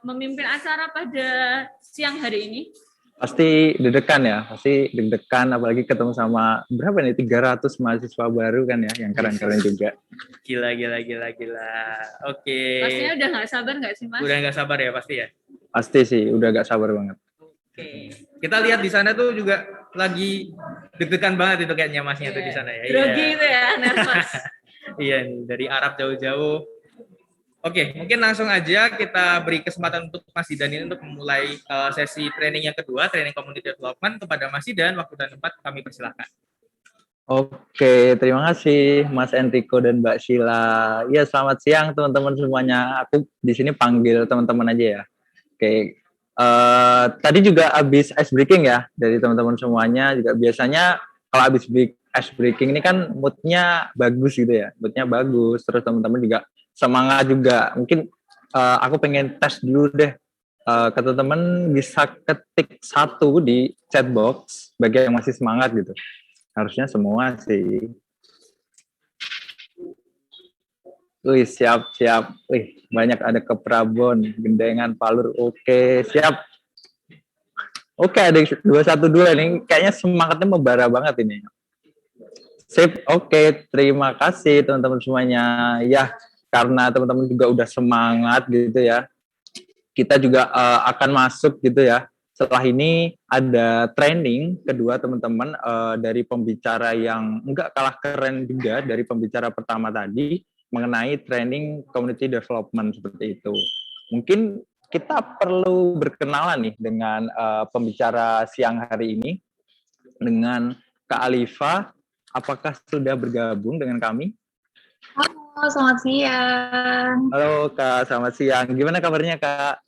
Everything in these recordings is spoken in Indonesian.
memimpin acara pada siang hari ini? Pasti deg-degan ya, pasti deg-degan apalagi ketemu sama berapa nih 300 mahasiswa baru kan ya, yang keren-keren juga. Gila. Oke. Pastinya udah nggak sabar nggak sih, Mas? Udah nggak sabar ya pasti ya? Pasti sih, udah gak sabar banget. Oke. Kita lihat di sana tuh juga lagi deg-degan banget itu kayaknya Masnya tuh di sana ya. Grogi itu ya, nervous. Iya nih, dari Arab jauh-jauh. Oke, mungkin langsung aja kita beri kesempatan untuk Mas Zidan ini untuk memulai sesi training yang kedua, training community development. Kepada Mas Zidan, waktu dan tempat kami persilahkan. Oke, terima kasih Mas Enrico dan Mbak Sheila. Ya, selamat siang teman-teman semuanya. Aku di sini panggil teman-teman aja ya. Oke, tadi juga habis ice breaking ya dari teman-teman semuanya. Juga biasanya kalau habis ice breaking ini kan moodnya bagus gitu ya, moodnya bagus. Terus teman-teman juga semangat juga. Mungkin aku pengen tes dulu deh. Ke teman-teman bisa ketik 1 di chat box bagi yang masih semangat gitu. Harusnya semua sih. Wih, siap. Wih, banyak ada ke Prabon, Gendengan, Palur. Oke, siap. Oke, ada 212 nih. Kayaknya semangatnya membara banget ini. Sip, oke. Terima kasih teman-teman semuanya. Ya, karena teman-teman juga udah semangat gitu ya. Kita juga akan masuk gitu ya. Setelah ini ada training kedua teman-teman dari pembicara yang enggak kalah keren juga dari pembicara pertama tadi mengenai training community development seperti itu. Mungkin kita perlu berkenalan nih dengan pembicara siang hari ini dengan Kak Alifa. Apakah sudah bergabung dengan kami? Halo, selamat siang. Halo Kak, selamat siang. Gimana kabarnya Kak?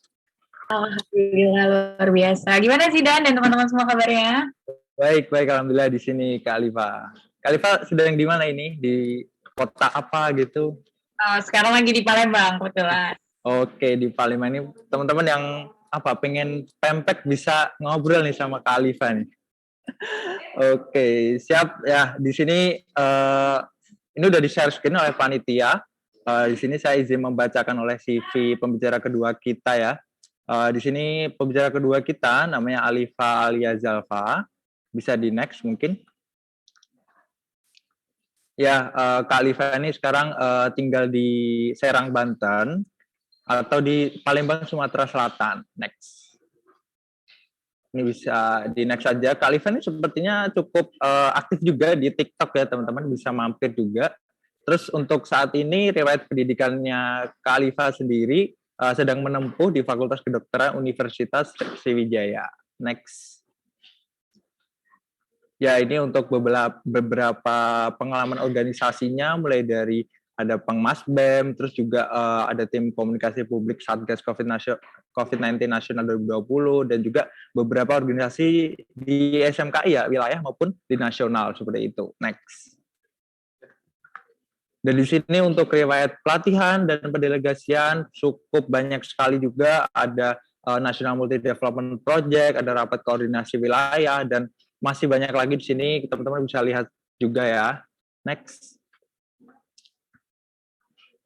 Alhamdulillah luar biasa. Gimana sih Dan dan teman-teman semua kabarnya? Baik, alhamdulillah di sini Kak Alifa. Kak Alifa sedang di mana ini? Di kota apa gitu? Sekarang lagi di Palembang kebetulan. Oke, di Palembang ini teman-teman yang pengen pempek bisa ngobrol nih sama Kak Alifa nih. Oke, siap ya. Di sini ini udah di-share screen oleh panitia. Di sini saya izin membacakan oleh CV pembicara kedua kita ya. Di sini pembicara kedua kita namanya Alifa Alia Zalfa. Bisa di next mungkin. Ya, Kak Alifa ini sekarang tinggal di Serang, Banten atau di Palembang, Sumatera Selatan. Next. Ini bisa di next saja. Kak Alifa ini sepertinya cukup aktif juga di TikTok ya teman-teman, bisa mampir juga. Terus untuk saat ini riwayat pendidikannya Kak Alifa sendiri sedang menempuh di Fakultas Kedokteran Universitas Sriwijaya. Next. Ya, ini untuk beberapa pengalaman organisasinya, mulai dari ada Pengmas BEM, terus juga ada tim komunikasi publik Satgas COVID-19 Nasional 2020, dan juga beberapa organisasi di SMKI ya, wilayah maupun di nasional, seperti itu. Next. Dan di sini untuk riwayat pelatihan dan pendelegasian cukup banyak sekali juga, ada National Multi Development Project, ada rapat koordinasi wilayah, dan masih banyak lagi di sini, teman-teman bisa lihat juga ya. Next.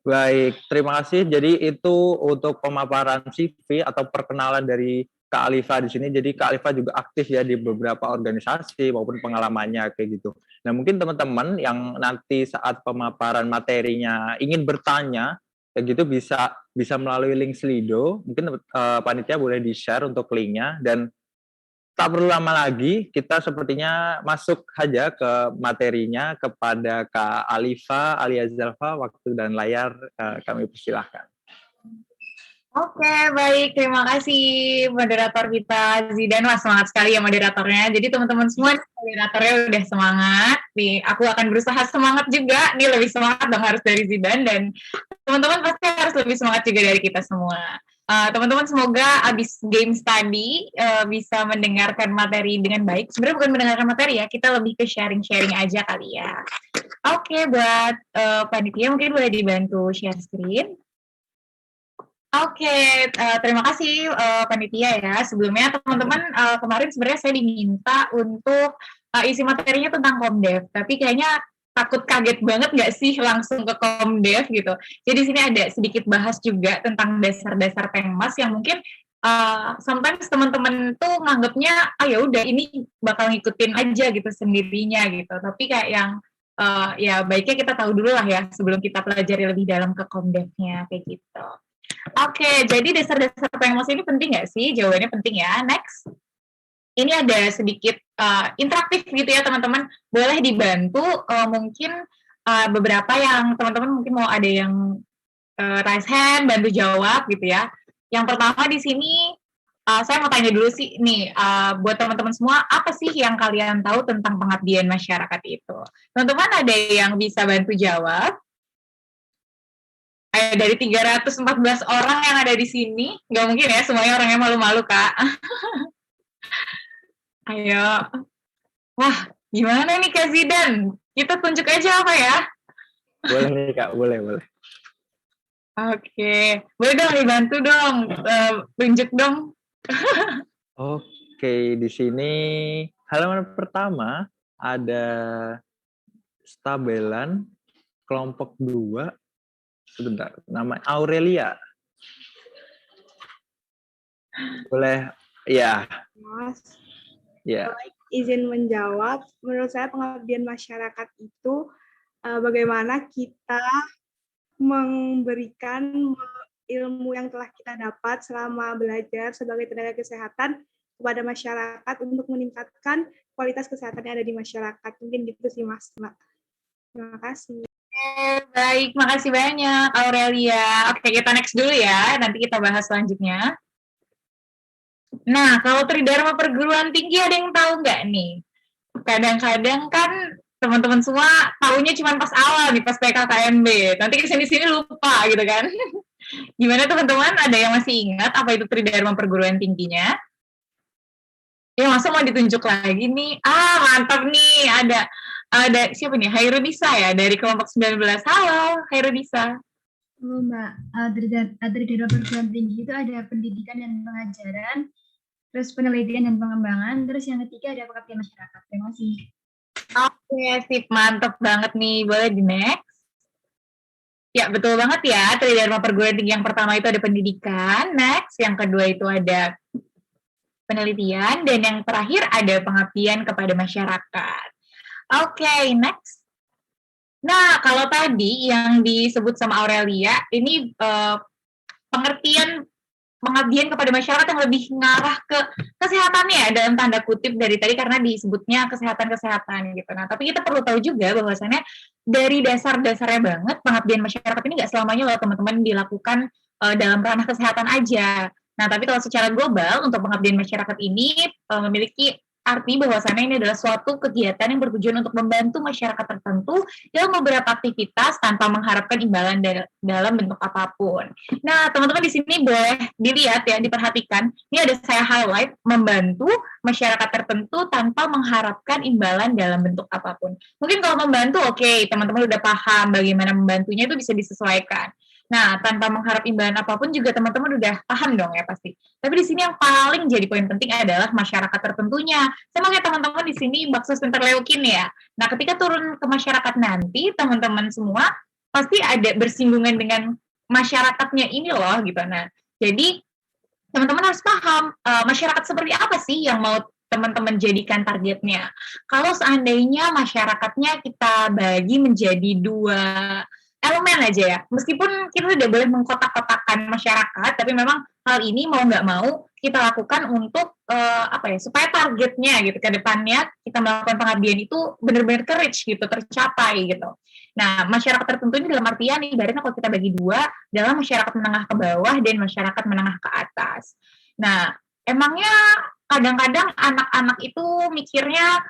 Baik, terima kasih. Jadi itu untuk pemaparan CV atau perkenalan dari Kak Alifa di sini. Jadi Kak Alifa juga aktif ya di beberapa organisasi maupun pengalamannya kayak gitu. Nah, mungkin teman-teman yang nanti saat pemaparan materinya ingin bertanya kayak gitu bisa melalui link Slido. Mungkin panitia boleh di-share untuk linknya, dan tak perlu lama lagi, kita sepertinya masuk saja ke materinya kepada Kak Alifa Alia Zalfa. Waktu dan layar kami persilahkan. Oke, baik. Terima kasih moderator kita, Zidan. Wah, semangat sekali ya moderatornya. Jadi teman-teman semua, moderatornya udah semangat. Nih, aku akan berusaha semangat juga. Nih, lebih semangat dong harus dari Zidan. Dan teman-teman pasti harus lebih semangat juga dari kita semua. Teman-teman semoga abis game study bisa mendengarkan materi dengan baik. Sebenarnya bukan mendengarkan materi ya, kita lebih ke sharing-sharing aja kali ya. Oke, buat panitia mungkin boleh dibantu share screen. Oke, terima kasih panitia ya. Sebelumnya teman-teman kemarin sebenarnya saya diminta untuk isi materinya tentang Komdev, tapi kayaknya takut kaget banget nggak sih langsung ke Komdev gitu. Jadi sini ada sedikit bahas juga tentang dasar-dasar Pengmas yang mungkin sometimes teman-teman tuh nganggapnya ya udah ini bakal ngikutin aja gitu sendirinya gitu. Tapi kayak yang ya baiknya kita tahu dulu lah ya sebelum kita pelajari lebih dalam ke Komdevnya kayak gitu. Oke, jadi dasar-dasar Pengmas ini penting nggak sih? Jawabannya penting ya. Next. Ini ada sedikit interaktif gitu ya teman-teman. Boleh dibantu mungkin beberapa yang teman-teman mungkin mau ada yang raise hand, bantu jawab gitu ya. Yang pertama di sini saya mau tanya dulu sih nih buat teman-teman semua, apa sih yang kalian tahu tentang pengabdian masyarakat itu? Teman-teman ada yang bisa bantu jawab? Dari 314 orang yang ada di sini, nggak mungkin ya semuanya orangnya malu-malu, Kak. Ayo. Wah, gimana nih Kak Zidan? Kita tunjuk aja apa ya? Boleh nih Kak, boleh. Oke. Boleh dong dibantu dong. Tunjuk dong. Oke, di sini halaman pertama ada stabelan kelompok 2. Sebentar, nama Aurelia. Boleh, ya. Mas, Ya. izin menjawab. Menurut saya pengabdian masyarakat itu bagaimana kita memberikan ilmu yang telah kita dapat selama belajar sebagai tenaga kesehatan kepada masyarakat untuk meningkatkan kualitas kesehatan yang ada di masyarakat. Mungkin gitu sih, Mas. Terima kasih. Baik, makasih banyak Aurelia. Oke, kita next dulu ya. Nanti kita bahas selanjutnya. Nah, kalau Tridharma Perguruan Tinggi ada yang tahu nggak nih? Kadang-kadang kan teman-teman semua tahunya cuma pas awal nih, pas PKKMB. Nanti kesini-sini lupa gitu kan. Gimana teman-teman? Ada yang masih ingat apa itu Tridharma Perguruan Tingginya? Ya, masa mau ditunjuk lagi nih? Mantap nih. Ada siapa nih? Hairunisa ya, dari kelompok 19. Halo, Hairunisa. Halo Mbak, Tridharma Perguruan Tinggi itu ada pendidikan dan pengajaran, terus penelitian dan pengembangan, terus yang ketiga ada pengabdian masyarakat. Terima kasih. Oke, sip, mantep banget nih. Boleh di next? Ya, betul banget ya. Tridharma Perguruan Tinggi yang pertama itu ada pendidikan, next. Yang kedua itu ada penelitian, dan yang terakhir ada pengabdian kepada masyarakat. Oke, next. Nah, kalau tadi yang disebut sama Aurelia, ini pengertian pengabdian kepada masyarakat yang lebih ngarah ke kesehatannya ya, dalam tanda kutip dari tadi karena disebutnya kesehatan-kesehatan gitu. Nah, tapi kita perlu tahu juga bahwasannya dari dasar-dasarnya banget pengabdian masyarakat ini nggak selamanya loh teman-teman dilakukan dalam ranah kesehatan aja. Nah, tapi kalau secara global untuk pengabdian masyarakat ini memiliki arti bahwasannya ini adalah suatu kegiatan yang bertujuan untuk membantu masyarakat tertentu dalam beberapa aktivitas tanpa mengharapkan imbalan dalam bentuk apapun. Nah, teman-teman di sini boleh dilihat ya, diperhatikan. Ini ada saya highlight, membantu masyarakat tertentu tanpa mengharapkan imbalan dalam bentuk apapun. Mungkin kalau membantu, oke, teman-teman udah paham bagaimana membantunya itu bisa disesuaikan. Nah, tanpa mengharap imbalan apapun juga teman-teman udah paham dong ya pasti. Tapi di sini yang paling jadi poin penting adalah masyarakat tertentunya. Sama kayak teman-teman di sini bakso Center Leukin ya. Nah, ketika turun ke masyarakat nanti, teman-teman semua pasti ada bersinggungan dengan masyarakatnya ini loh gitu. Nah, jadi teman-teman harus paham masyarakat seperti apa sih yang mau teman-teman jadikan targetnya. Kalau seandainya masyarakatnya kita bagi menjadi 2 elemen aja ya, meskipun kita tidak boleh mengkotak-kotakan masyarakat, tapi memang hal ini mau nggak mau kita lakukan untuk supaya targetnya gitu ke depannya kita melakukan pengabdian itu benar-benar reach gitu, tercapai gitu. Nah, masyarakat tertentu ini dalam artian ibaratnya kalau kita bagi 2 dalam masyarakat menengah ke bawah dan masyarakat menengah ke atas. Nah, emangnya kadang-kadang anak-anak itu mikirnya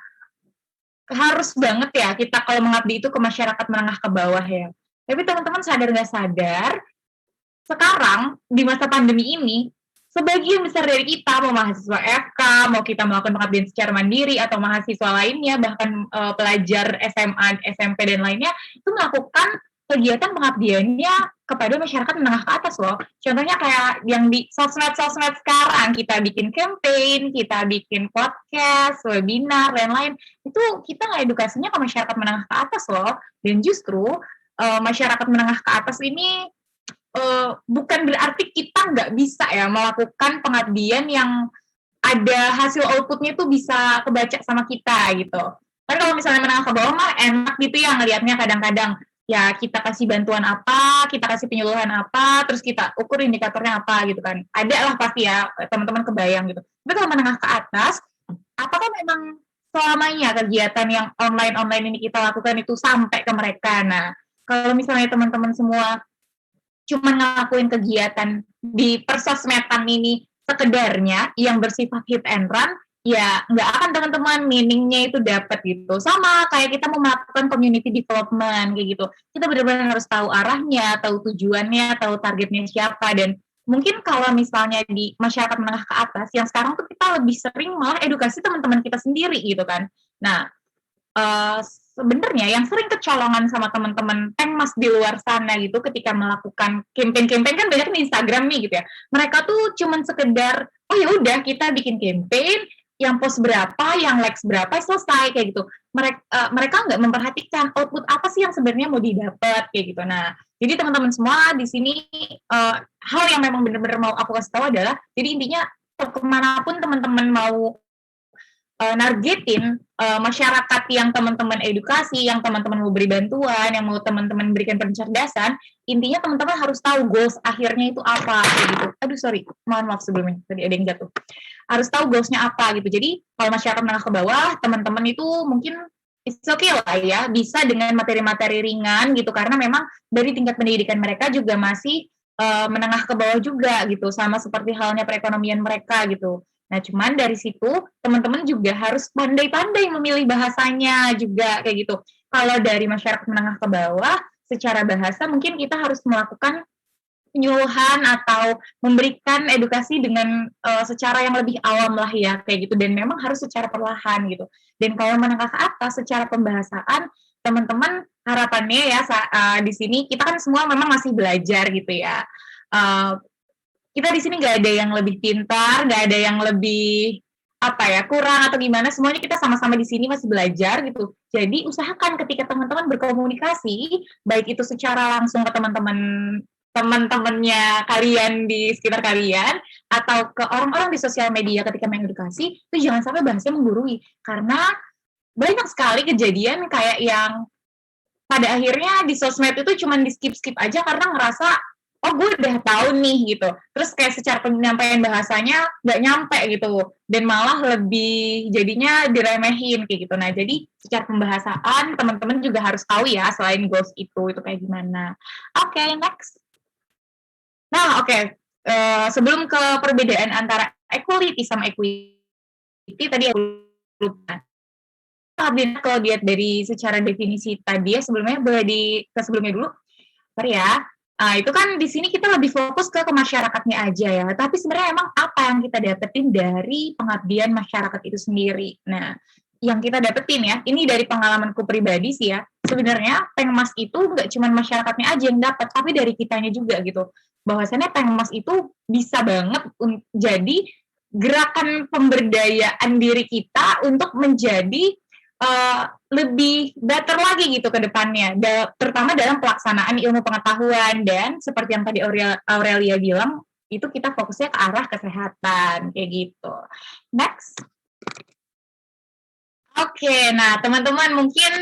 harus banget ya kita kalau mengabdi itu ke masyarakat menengah ke bawah ya. Tapi teman-teman sadar nggak sadar, sekarang di masa pandemi ini, sebagian besar dari kita, mau mahasiswa FK, mau kita melakukan pengabdian secara mandiri, atau mahasiswa lainnya, bahkan pelajar SMA, SMP, dan lainnya, itu melakukan kegiatan pengabdiannya kepada masyarakat menengah ke atas loh. Contohnya kayak yang di sosmed-sosmed sekarang, kita bikin campaign, kita bikin podcast, webinar, lain-lain. Itu kita edukasinya ke masyarakat menengah ke atas loh. Dan justru masyarakat menengah ke atas ini bukan berarti kita nggak bisa ya melakukan pengabdian yang ada hasil outputnya tuh bisa kebaca sama kita gitu. Kan kalau misalnya menengah ke bawah mah enak gitu ya ngelihatnya kadang-kadang. Ya kita kasih bantuan apa, kita kasih penyuluhan apa, terus kita ukur indikatornya apa gitu kan. Ada lah pasti ya, teman-teman kebayang gitu. Tapi kalau menengah ke atas, apakah memang selamanya kegiatan yang online-online ini kita lakukan itu sampai ke mereka? Nah, kalau misalnya teman-teman semua cuma ngelakuin kegiatan di persosmedan ini sekedarnya yang bersifat hit and run, ya nggak akan teman-teman meaningnya itu dapat gitu. Sama kayak kita mau melakukan community development kayak gitu. Kita benar-benar harus tahu arahnya, tahu tujuannya, tahu targetnya siapa. Dan mungkin kalau misalnya di masyarakat menengah ke atas, yang sekarang tuh kita lebih sering malah edukasi teman-teman kita sendiri gitu kan. Nah, sebenarnya yang sering kecolongan sama teman-teman pengmas di luar sana gitu ketika melakukan campaign kan banyak di Instagram nih gitu ya. Mereka tuh cuman sekedar oh ya udah kita bikin campaign yang post berapa, yang likes berapa, selesai kayak gitu. Mereka nggak memperhatikan output apa sih yang sebenarnya mau didapat kayak gitu. Nah, jadi teman-teman semua di sini hal yang memang benar-benar mau aku kasih tahu adalah, jadi intinya kemanapun teman-teman mau nargetin masyarakat yang teman-teman edukasi, yang teman-teman mau beri bantuan, yang mau teman-teman berikan pencerdasan, intinya teman-teman harus tahu goals akhirnya itu apa gitu. Aduh sorry, mohon maaf sebelumnya tadi ada yang jatuh. Harus tahu goalsnya apa gitu. Jadi kalau masyarakat menengah ke bawah, teman-teman itu mungkin it's okay lah ya, bisa dengan materi-materi ringan gitu, karena memang dari tingkat pendidikan mereka juga masih menengah ke bawah juga gitu, sama seperti halnya perekonomian mereka gitu. Nah, cuman dari situ teman-teman juga harus pandai-pandai memilih bahasanya juga kayak gitu. Kalau dari masyarakat menengah ke bawah, secara bahasa mungkin kita harus melakukan penyuluhan atau memberikan edukasi dengan secara yang lebih awam lah ya kayak gitu, dan memang harus secara perlahan gitu. Dan kalau menengah ke atas secara pembahasaan, teman-teman harapannya ya di sini kita kan semua memang masih belajar gitu ya. Kita di sini nggak ada yang lebih pintar, nggak ada yang lebih kurang atau gimana, semuanya kita sama-sama di sini masih belajar gitu. Jadi usahakan ketika teman-teman berkomunikasi, baik itu secara langsung ke teman-temannya kalian di sekitar kalian, atau ke orang-orang di sosial media ketika mengedukasi, itu jangan sampai bahasanya menggurui. Karena banyak sekali kejadian kayak yang pada akhirnya di sosmed itu cuma di skip-skip aja karena ngerasa oh gue udah tahu nih gitu, terus kayak secara penyampaian bahasanya nggak nyampe gitu, dan malah lebih jadinya diremehin kayak gitu. Nah jadi secara pembahasaan teman-teman juga harus tahu ya selain goals itu kayak gimana. Oke, next. Nah oke. Sebelum ke perbedaan antara equality sama equity tadi aku lupa. Kalau lihat dari secara definisi tadi ya sebelumnya, boleh ke sebelumnya dulu. Sorry ya. Itu kan di sini kita lebih fokus ke masyarakatnya aja ya. Tapi sebenarnya emang apa yang kita dapetin dari pengabdian masyarakat itu sendiri? Nah, yang kita dapetin ya, ini dari pengalamanku pribadi sih ya. Sebenarnya Pengmas itu nggak cuma masyarakatnya aja yang dapat, tapi dari kitanya juga gitu. Bahwasannya Pengmas itu bisa banget jadi gerakan pemberdayaan diri kita untuk menjadi lebih better lagi gitu ke depannya, terutama dalam pelaksanaan ilmu pengetahuan, dan seperti yang tadi Aurelia bilang, itu kita fokusnya ke arah kesehatan, kayak gitu. Next. Oke, nah teman-teman mungkin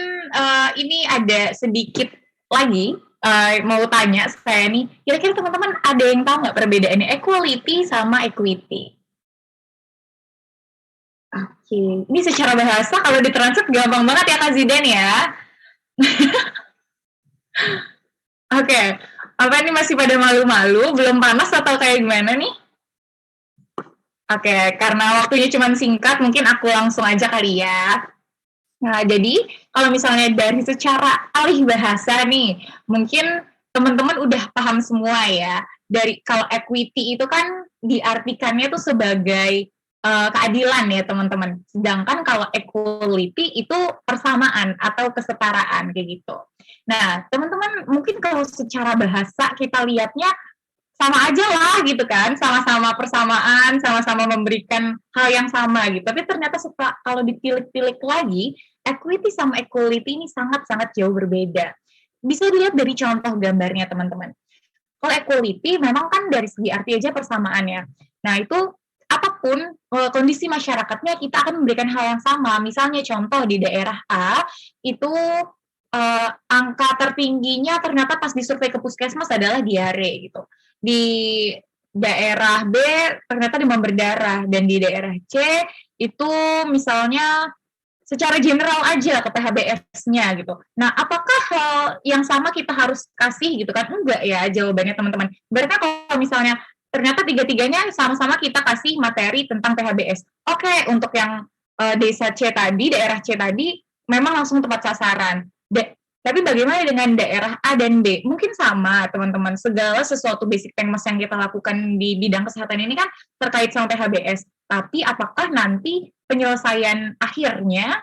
ini ada sedikit lagi mau tanya saya nih, kira-kira teman-teman ada yang tahu nggak perbedaannya equality sama equity? Oke, ini secara bahasa kalau ditranslate gampang banget ya Kak Zidan ya. Oke, apa ini masih pada malu-malu, belum panas atau kayak gimana nih? Oke, karena waktunya cuma singkat, mungkin aku langsung aja kali ya. Nah, jadi kalau misalnya dari secara alih bahasa nih, mungkin teman-teman udah paham semua ya. Dari kalau equity itu kan diartikannya tuh sebagai keadilan ya teman-teman. Sedangkan kalau equality itu persamaan atau kesetaraan kayak gitu. Nah, teman-teman mungkin kalau secara bahasa kita lihatnya sama aja lah gitu kan, sama-sama persamaan, sama-sama memberikan hal yang sama gitu. Tapi ternyata kalau ditilik-tilik lagi, equity sama equality ini sangat-sangat jauh berbeda. Bisa dilihat dari contoh gambarnya teman-teman. Kalau equality memang kan dari segi arti aja persamaan ya. Nah itu apapun kondisi masyarakatnya kita akan memberikan hal yang sama. Misalnya contoh di daerah A itu angka tertingginya ternyata pas disurvei ke puskesmas adalah diare gitu. Di daerah B ternyata demam berdarah, dan di daerah C itu misalnya secara general aja ke PHBS-nya gitu. Nah, apakah hal yang sama kita harus kasih gitu kan? Enggak ya jawabannya teman-teman. Berarti kalau misalnya ternyata tiga-tiganya sama-sama kita kasih materi tentang PHBS. Oke, untuk yang desa C tadi, daerah C tadi, memang langsung tepat sasaran. Tapi bagaimana dengan daerah A dan B? Mungkin sama, teman-teman. Segala sesuatu basic teknis yang kita lakukan di bidang kesehatan ini kan terkait sama PHBS. Tapi apakah nanti penyelesaian akhirnya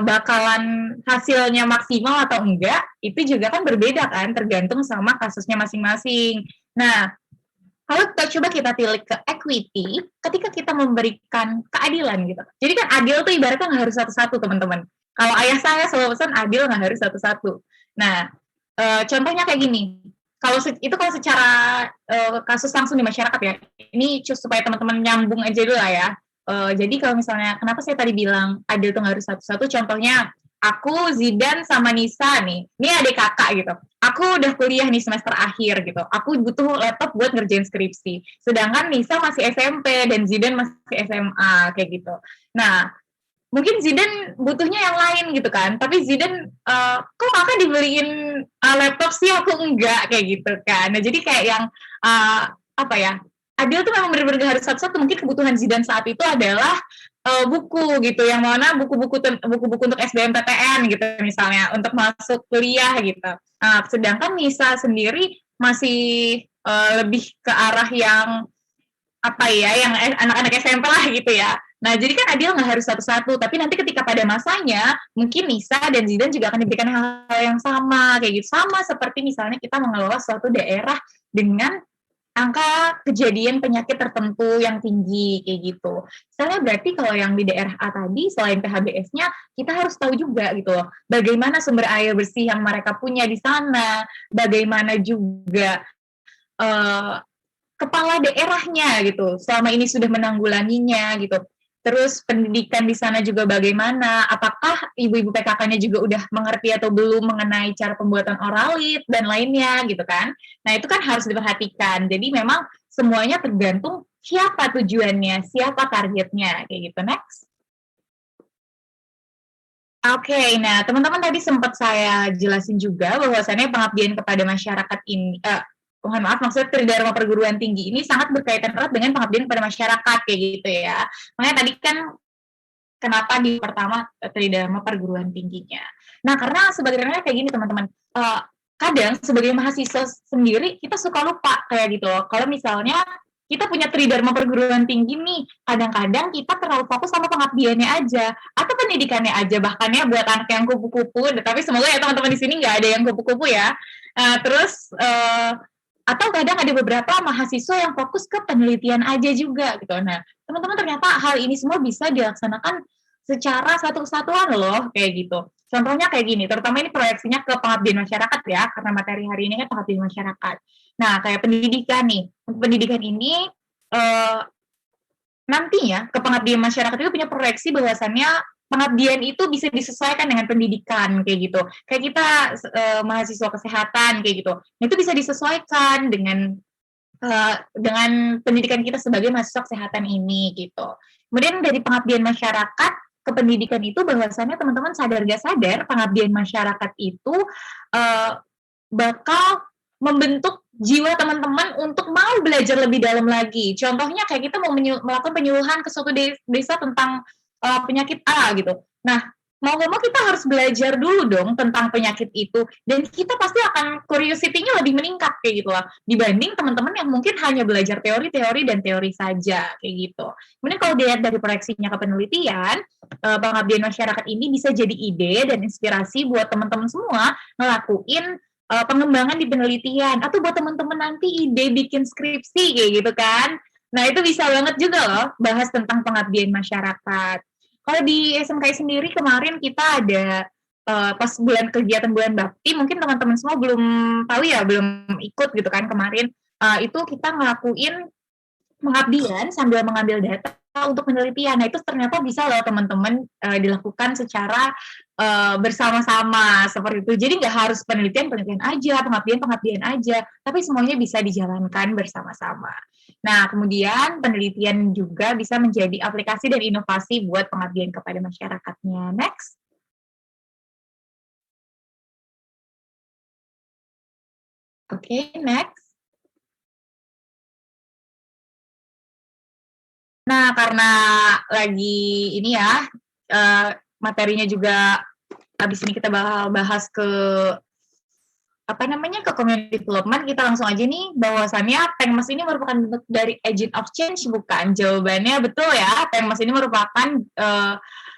bakalan hasilnya maksimal atau enggak, itu juga kan berbeda kan, tergantung sama kasusnya masing-masing. Nah, kalau coba kita tilik ke equity, ketika kita memberikan keadilan gitu. Jadi kan adil tuh ibaratnya nggak harus satu-satu, teman-teman. Kalau ayah saya selalu pesan adil nggak harus satu-satu. Nah, contohnya kayak gini. Kalau secara kasus langsung di masyarakat ya, ini supaya teman-teman nyambung aja dulu lah ya. Jadi kalau misalnya, kenapa saya tadi bilang adil itu nggak harus satu-satu, contohnya aku, Zidan, sama Nisa nih, ini adik kakak gitu. Aku udah kuliah nih semester akhir gitu. Aku butuh laptop buat ngerjain skripsi. Sedangkan Nisa masih SMP dan Zidan masih SMA kayak gitu. Nah, mungkin Zidan butuhnya yang lain gitu kan, tapi Zidan kok kakak dibeliin laptop sih, aku enggak kayak gitu kan. Nah jadi kayak yang adil tuh memang benar-benar harus satu-satu. Mungkin kebutuhan Zidan saat itu adalah buku gitu, yang mana buku-buku untuk SBMPTN gitu misalnya, untuk masuk kuliah gitu. Sedangkan Nisa sendiri masih lebih ke arah yang yang anak-anak SMP lah gitu ya. Nah, jadi kan adil nggak harus satu-satu, tapi nanti ketika pada masanya, mungkin Nisa dan Zidan juga akan diberikan hal yang sama, kayak gitu. Sama seperti misalnya kita mengelola suatu daerah dengan angka kejadian penyakit tertentu yang tinggi, kayak gitu. Misalnya berarti kalau yang di daerah A tadi, selain PHBS-nya, kita harus tahu juga gitu loh, bagaimana sumber air bersih yang mereka punya di sana, bagaimana juga kepala daerahnya gitu, selama ini sudah menanggulanginya gitu. Terus pendidikan di sana juga bagaimana, apakah ibu-ibu PKK-nya juga udah mengerti atau belum mengenai cara pembuatan oralit dan lainnya gitu kan. Nah itu kan harus diperhatikan, jadi memang semuanya tergantung siapa tujuannya, siapa targetnya, kayak gitu. Next. Oke, nah teman-teman tadi sempat saya jelasin juga bahwasannya pengabdian kepada masyarakat ini, maksudnya Tridharma Perguruan Tinggi ini sangat berkaitan erat dengan pengabdian kepada masyarakat kayak gitu ya. Makanya tadi kan kenapa di pertama Tridharma Perguruan Tingginya. Nah, karena sebenarnya kayak gini teman-teman. Kadang sebagai mahasiswa sendiri kita suka lupa kayak gitu loh. Kalau misalnya kita punya Tridharma Perguruan Tinggi nih, kadang-kadang kita terlalu fokus sama pengabdiannya aja atau pendidikannya aja, bahkan ya buat anak yang kupu-kupu. Tapi semoga ya teman-teman di sini nggak ada yang kupu-kupu ya. Atau kadang ada beberapa mahasiswa yang fokus ke penelitian aja juga gitu. Nah, teman-teman ternyata hal ini semua bisa dilaksanakan secara satu kesatuan loh, kayak gitu. Contohnya kayak gini, terutama ini proyeksinya ke pengabdian masyarakat ya, karena materi hari ini kan pengabdian masyarakat. Nah, kayak pendidikan nih. Pendidikan ini nantinya ke pengabdian masyarakat itu punya proyeksi bahwasannya pengabdian itu bisa disesuaikan dengan pendidikan kayak gitu. Kayak kita mahasiswa kesehatan kayak gitu. Itu bisa disesuaikan dengan pendidikan kita sebagai mahasiswa kesehatan ini gitu. Kemudian dari pengabdian masyarakat ke pendidikan itu bahwasannya teman-teman sadar gak sadar pengabdian masyarakat itu bakal membentuk jiwa teman-teman untuk mau belajar lebih dalam lagi. Contohnya kayak kita mau melakukan penyuluhan ke suatu desa tentang penyakit A gitu. Nah, mau nggak mau kita harus belajar dulu dong tentang penyakit itu, dan kita pasti akan curiosity-nya lebih meningkat kayak gitu lah, dibanding teman-teman yang mungkin hanya belajar teori-teori dan teori saja kayak gitu. Kemudian kalau dilihat dari proyeksinya ke penelitian, pengabdian masyarakat ini bisa jadi ide dan inspirasi buat teman-teman semua ngelakuin pengembangan di penelitian, atau buat teman-teman nanti ide bikin skripsi kayak gitu kan. Nah itu bisa banget juga loh bahas tentang pengabdian masyarakat. Kalau di SMKI sendiri kemarin kita ada pas kegiatan bulan bakti, mungkin teman-teman semua belum tahu ya, belum ikut gitu kan kemarin. Itu kita ngelakuin pengabdian sambil mengambil data untuk penelitian. Nah itu ternyata bisa loh teman-teman dilakukan secara bersama-sama seperti itu. Jadi nggak harus penelitian aja, pengabdian aja, tapi semuanya bisa dijalankan bersama-sama. Nah, kemudian penelitian juga bisa menjadi aplikasi dan inovasi buat pengabdian kepada masyarakatnya. Next. Oke, next. Nah, karena lagi ini ya, materinya juga habis ini kita bakal bahas ke ke community development, kita langsung aja nih bahwasannya Pengmas ini merupakan bentuk dari agent of change, bukan? Jawabannya betul ya, Pengmas ini merupakan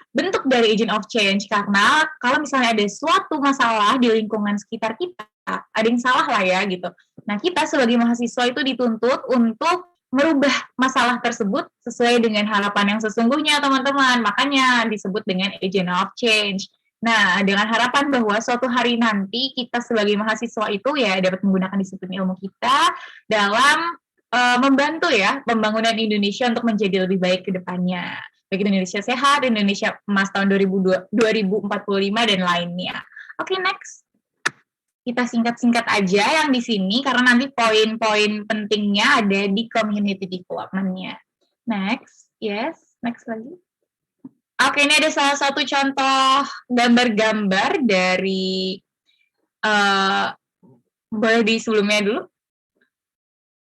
bentuk dari agent of change, karena kalau misalnya ada suatu masalah di lingkungan sekitar kita, ada yang salah lah ya gitu. Nah kita sebagai mahasiswa itu dituntut untuk merubah masalah tersebut sesuai dengan harapan yang sesungguhnya teman-teman, makanya disebut dengan agent of change. Nah, dengan harapan bahwa suatu hari nanti kita sebagai mahasiswa itu ya dapat menggunakan disiplin ilmu kita dalam membantu ya pembangunan Indonesia untuk menjadi lebih baik ke depannya. Baik Indonesia sehat, Indonesia emas tahun 2045 dan lainnya. Oke, next. Kita singkat-singkat aja yang di sini karena nanti poin-poin pentingnya ada di community development-nya. Next, yes, next lagi. Oke, ini ada salah satu contoh gambar-gambar dari boleh di sebelumnya dulu.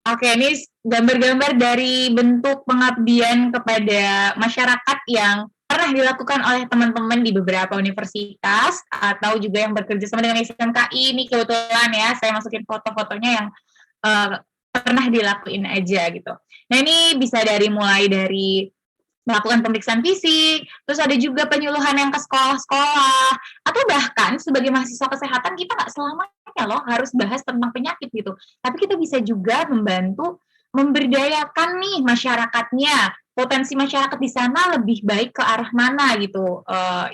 Oke, ini gambar-gambar dari bentuk pengabdian kepada masyarakat yang pernah dilakukan oleh teman-teman di beberapa universitas atau juga yang bekerja sama dengan SMKI. Ini kebetulan ya, saya masukin foto-fotonya yang pernah dilakuin aja gitu. Nah, ini bisa mulai dari melakukan pemeriksaan fisik, terus ada juga penyuluhan yang ke sekolah-sekolah, atau bahkan sebagai mahasiswa kesehatan kita nggak selamanya loh harus bahas tentang penyakit gitu, tapi kita bisa juga membantu memberdayakan nih masyarakatnya, potensi masyarakat di sana lebih baik ke arah mana gitu,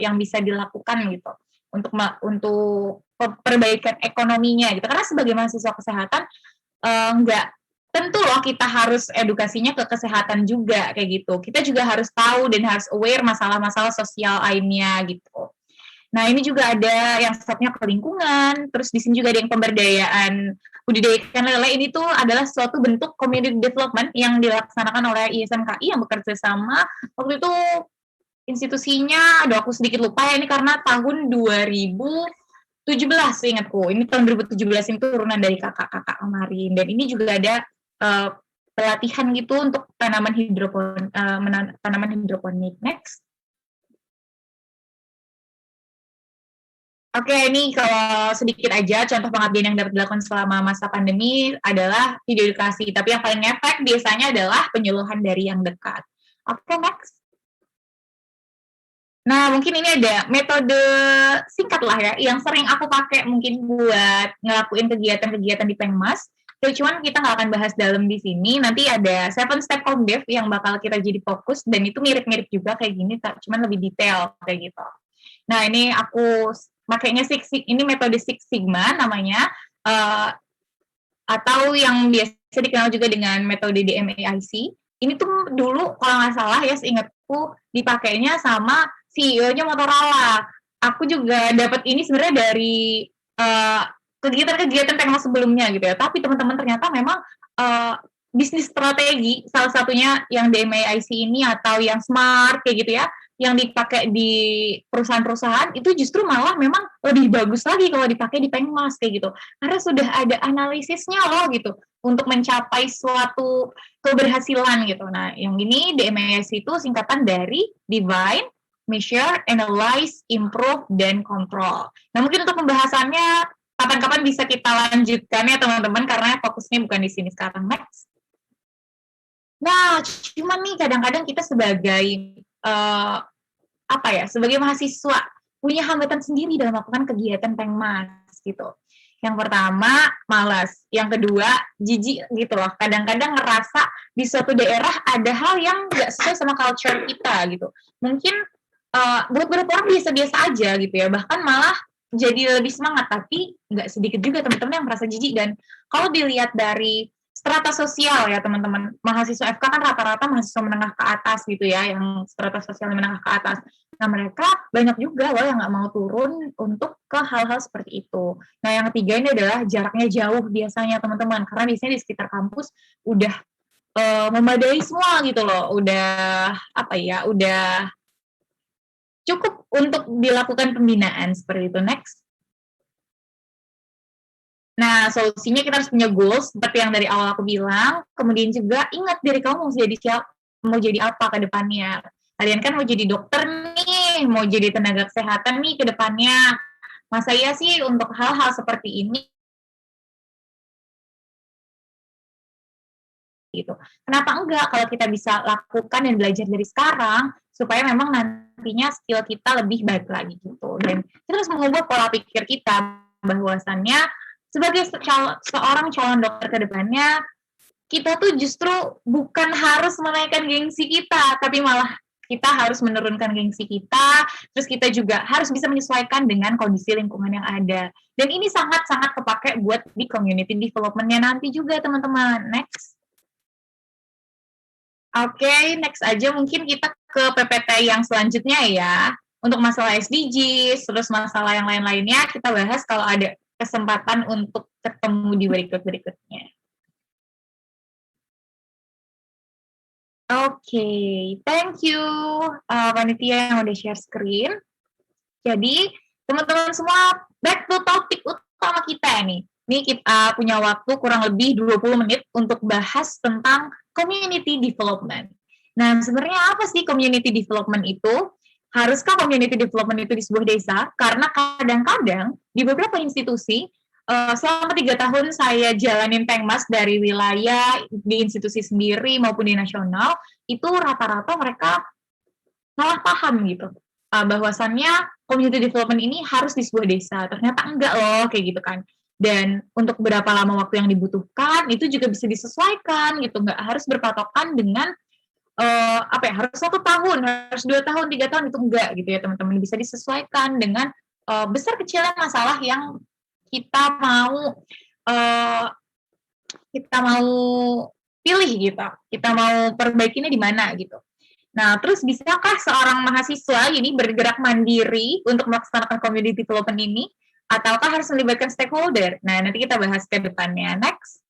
yang bisa dilakukan gitu untuk perbaikan ekonominya gitu, karena sebagai mahasiswa kesehatan nggak tentu loh kita harus edukasinya ke kesehatan juga kayak gitu. Kita juga harus tahu dan harus aware masalah-masalah sosial lainnya gitu. Nah, ini juga ada yang sifatnya ke lingkungan, terus di sini juga ada yang pemberdayaan budidaya ikan lele. Ini tuh adalah suatu bentuk community development yang dilaksanakan oleh ISMKI yang bekerja sama. Waktu itu institusinya, aduh aku sedikit lupa ya, ini karena tahun 2017 ingatku. Ini tahun 2017 ini turunan dari kakak-kakak kemarin. Dan ini juga ada pelatihan gitu untuk tanaman hidroponik. Next. Oke, ini kalau sedikit aja contoh pengabdian yang dapat dilakukan selama masa pandemi adalah video edukasi. Tapi yang paling efek biasanya adalah penyuluhan dari yang dekat. Oke, next. Nah, mungkin ini ada metode singkat lah ya, yang sering aku pakai mungkin buat ngelakuin kegiatan-kegiatan di Pengmas. Cuman kita nggak akan bahas dalam di sini. Nanti ada 7 step Comdev yang bakal kita jadi fokus, dan itu mirip-mirip juga kayak gini, cuman lebih detail kayak gitu. Nah, ini aku makanya ini metode Six Sigma namanya, atau yang biasa dikenal juga dengan metode DMAIC. Ini tuh dulu kalau nggak salah ya, seingatku dipakainya sama CEO-nya Motorola. Aku juga dapat ini sebenarnya dari kegiatan-kegiatan Pengmas sebelumnya gitu ya. Tapi teman-teman ternyata memang bisnis strategi salah satunya yang DMAIC ini atau yang smart kayak gitu ya, yang dipakai di perusahaan-perusahaan itu justru malah memang lebih bagus lagi kalau dipakai di Pengmas kayak gitu. Karena sudah ada analisisnya loh gitu untuk mencapai suatu keberhasilan gitu. Nah, yang ini DMAIC itu singkatan dari Divine measure, analyze, improve, dan control. Nah, mungkin untuk pembahasannya kapan-kapan bisa kita lanjutkan ya teman-teman, karena fokusnya bukan di sini sekarang. Next. Nah, cuman nih kadang-kadang kita sebagai sebagai mahasiswa punya hambatan sendiri dalam melakukan kegiatan Pengmas gitu. Yang pertama, malas. Yang kedua, jijik gitu loh. Kadang-kadang ngerasa di suatu daerah ada hal yang nggak sesuai sama culture kita gitu. Mungkin buat beberapa orang biasa-biasa aja gitu ya. Bahkan malah jadi lebih semangat. Tapi nggak sedikit juga teman-teman yang merasa jijik. Dan kalau dilihat dari strata sosial ya teman-teman, mahasiswa FK kan rata-rata mahasiswa menengah ke atas gitu ya, yang strata sosial menengah ke atas. Nah, mereka banyak juga loh yang nggak mau turun untuk ke hal-hal seperti itu. Nah, yang ketiga ini adalah jaraknya jauh biasanya teman-teman, karena biasanya di sekitar kampus udah memadai semua gitu loh, udah cukup untuk dilakukan pembinaan seperti itu. Next. Nah, solusinya kita harus punya goals seperti yang dari awal aku bilang. Kemudian juga ingat diri kamu mau jadi apa ke depannya. Kalian kan mau jadi dokter nih, mau jadi tenaga kesehatan nih ke depannya. Masa iya sih untuk hal-hal seperti ini gitu. Kenapa enggak kalau kita bisa lakukan dan belajar dari sekarang supaya memang nantinya skill kita lebih baik lagi gitu. Dan kita harus mengubah pola pikir kita bahwasannya sebagai seorang calon dokter ke depannya, kita tuh justru bukan harus menaikkan gengsi kita, tapi malah kita harus menurunkan gengsi kita, terus kita juga harus bisa menyesuaikan dengan kondisi lingkungan yang ada. Dan ini sangat-sangat kepake buat di community development-nya nanti juga, teman-teman. Next. Oke, next aja mungkin kita ke PPT yang selanjutnya ya. Untuk masalah SDGs, terus masalah yang lain-lainnya, kita bahas kalau ada kesempatan untuk ketemu di berikut-berikutnya. Oke, thank you panitia yang udah share screen. Jadi, teman-teman semua, back to topik utama kita nih. Ini kita punya waktu kurang lebih 20 menit untuk bahas tentang community development. Nah, sebenarnya apa sih community development itu? Haruskah community development itu di sebuah desa? Karena kadang-kadang di beberapa institusi, selama 3 tahun saya jalanin Pengmas dari wilayah, di institusi sendiri maupun di nasional, itu rata-rata mereka salah paham gitu. Bahwasannya community development ini harus di sebuah desa. Ternyata enggak loh, kayak gitu kan. Dan untuk berapa lama waktu yang dibutuhkan, itu juga bisa disesuaikan gitu. Nggak harus berpatokan dengan harus 1 tahun, harus 2 tahun, 3 tahun, itu enggak gitu ya teman-teman. Bisa disesuaikan dengan besar kecilnya masalah yang kita mau pilih gitu. Kita mau perbaikinya di mana gitu. Nah, terus bisakah seorang mahasiswa ini bergerak mandiri untuk melaksanakan community development ini? Ataukah harus melibatkan stakeholder? Nah, nanti kita bahas ke depannya. Next.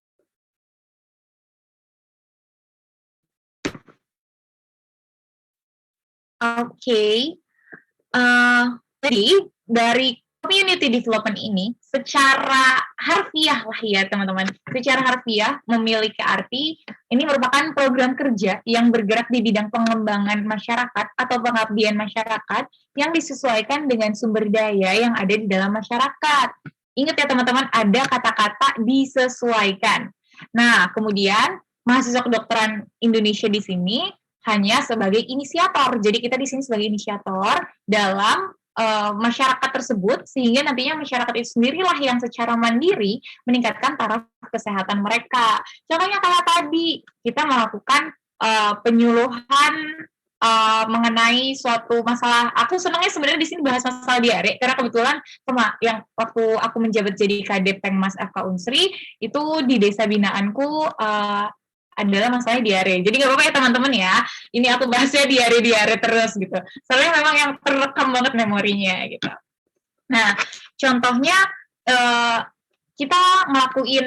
Oke. Jadi, dari community development ini, secara harfiah lah ya teman-teman, secara harfiah memiliki arti, ini merupakan program kerja yang bergerak di bidang pengembangan masyarakat atau pengabdian masyarakat yang disesuaikan dengan sumber daya yang ada di dalam masyarakat. Ingat ya teman-teman, ada kata-kata disesuaikan. Nah, kemudian mahasiswa kedokteran Indonesia di sini hanya sebagai inisiator. Jadi kita di sini sebagai inisiator dalam masyarakat tersebut, sehingga nantinya masyarakat itu sendirilah yang secara mandiri meningkatkan taraf kesehatan mereka. Contohnya kayak tadi, kita melakukan penyuluhan mengenai suatu masalah. Aku senangnya sebenarnya di sini bahas masalah diare, karena kebetulan yang waktu aku menjabat jadi Kadep Pengmas FK Unsri, itu di desa binaanku adalah masalah diare. Jadi nggak apa-apa ya teman-teman ya, ini aku bahasnya diare terus gitu. Soalnya memang yang terekam banget memorinya gitu. Nah, contohnya kita ngelakuin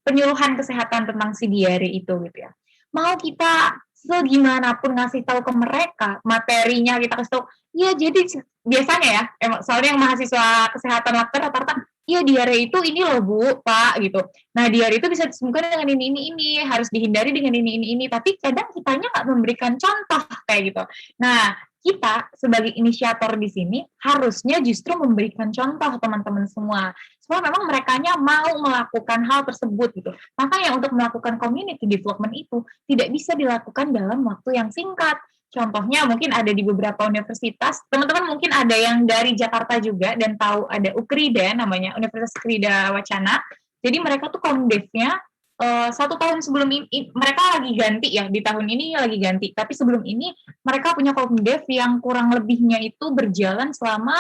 penyuluhan kesehatan tentang si diare itu gitu ya. Mau kita segimanapun ngasih tahu ke mereka, materinya kita kasih tahu, ya jadi biasanya ya, soalnya yang mahasiswa kesehatan lakter rata-rata, iya diare itu ini loh Bu, Pak gitu. Nah diare itu bisa disembuhkan dengan ini, harus dihindari dengan ini. Tapi kadang kitanya nggak memberikan contoh kayak gitu. Nah kita sebagai inisiator di sini harusnya justru memberikan contoh teman-teman semua. Supaya memang merekanya mau melakukan hal tersebut gitu. Makanya untuk melakukan community development itu tidak bisa dilakukan dalam waktu yang singkat. Contohnya mungkin ada di beberapa universitas, teman-teman mungkin ada yang dari Jakarta juga dan tahu ada UKRIDA namanya, Universitas Krida Wacana. Jadi mereka tuh komdevnya 1 tahun sebelum ini, mereka lagi ganti ya, di tahun ini lagi ganti, tapi sebelum ini mereka punya komdev yang kurang lebihnya itu berjalan selama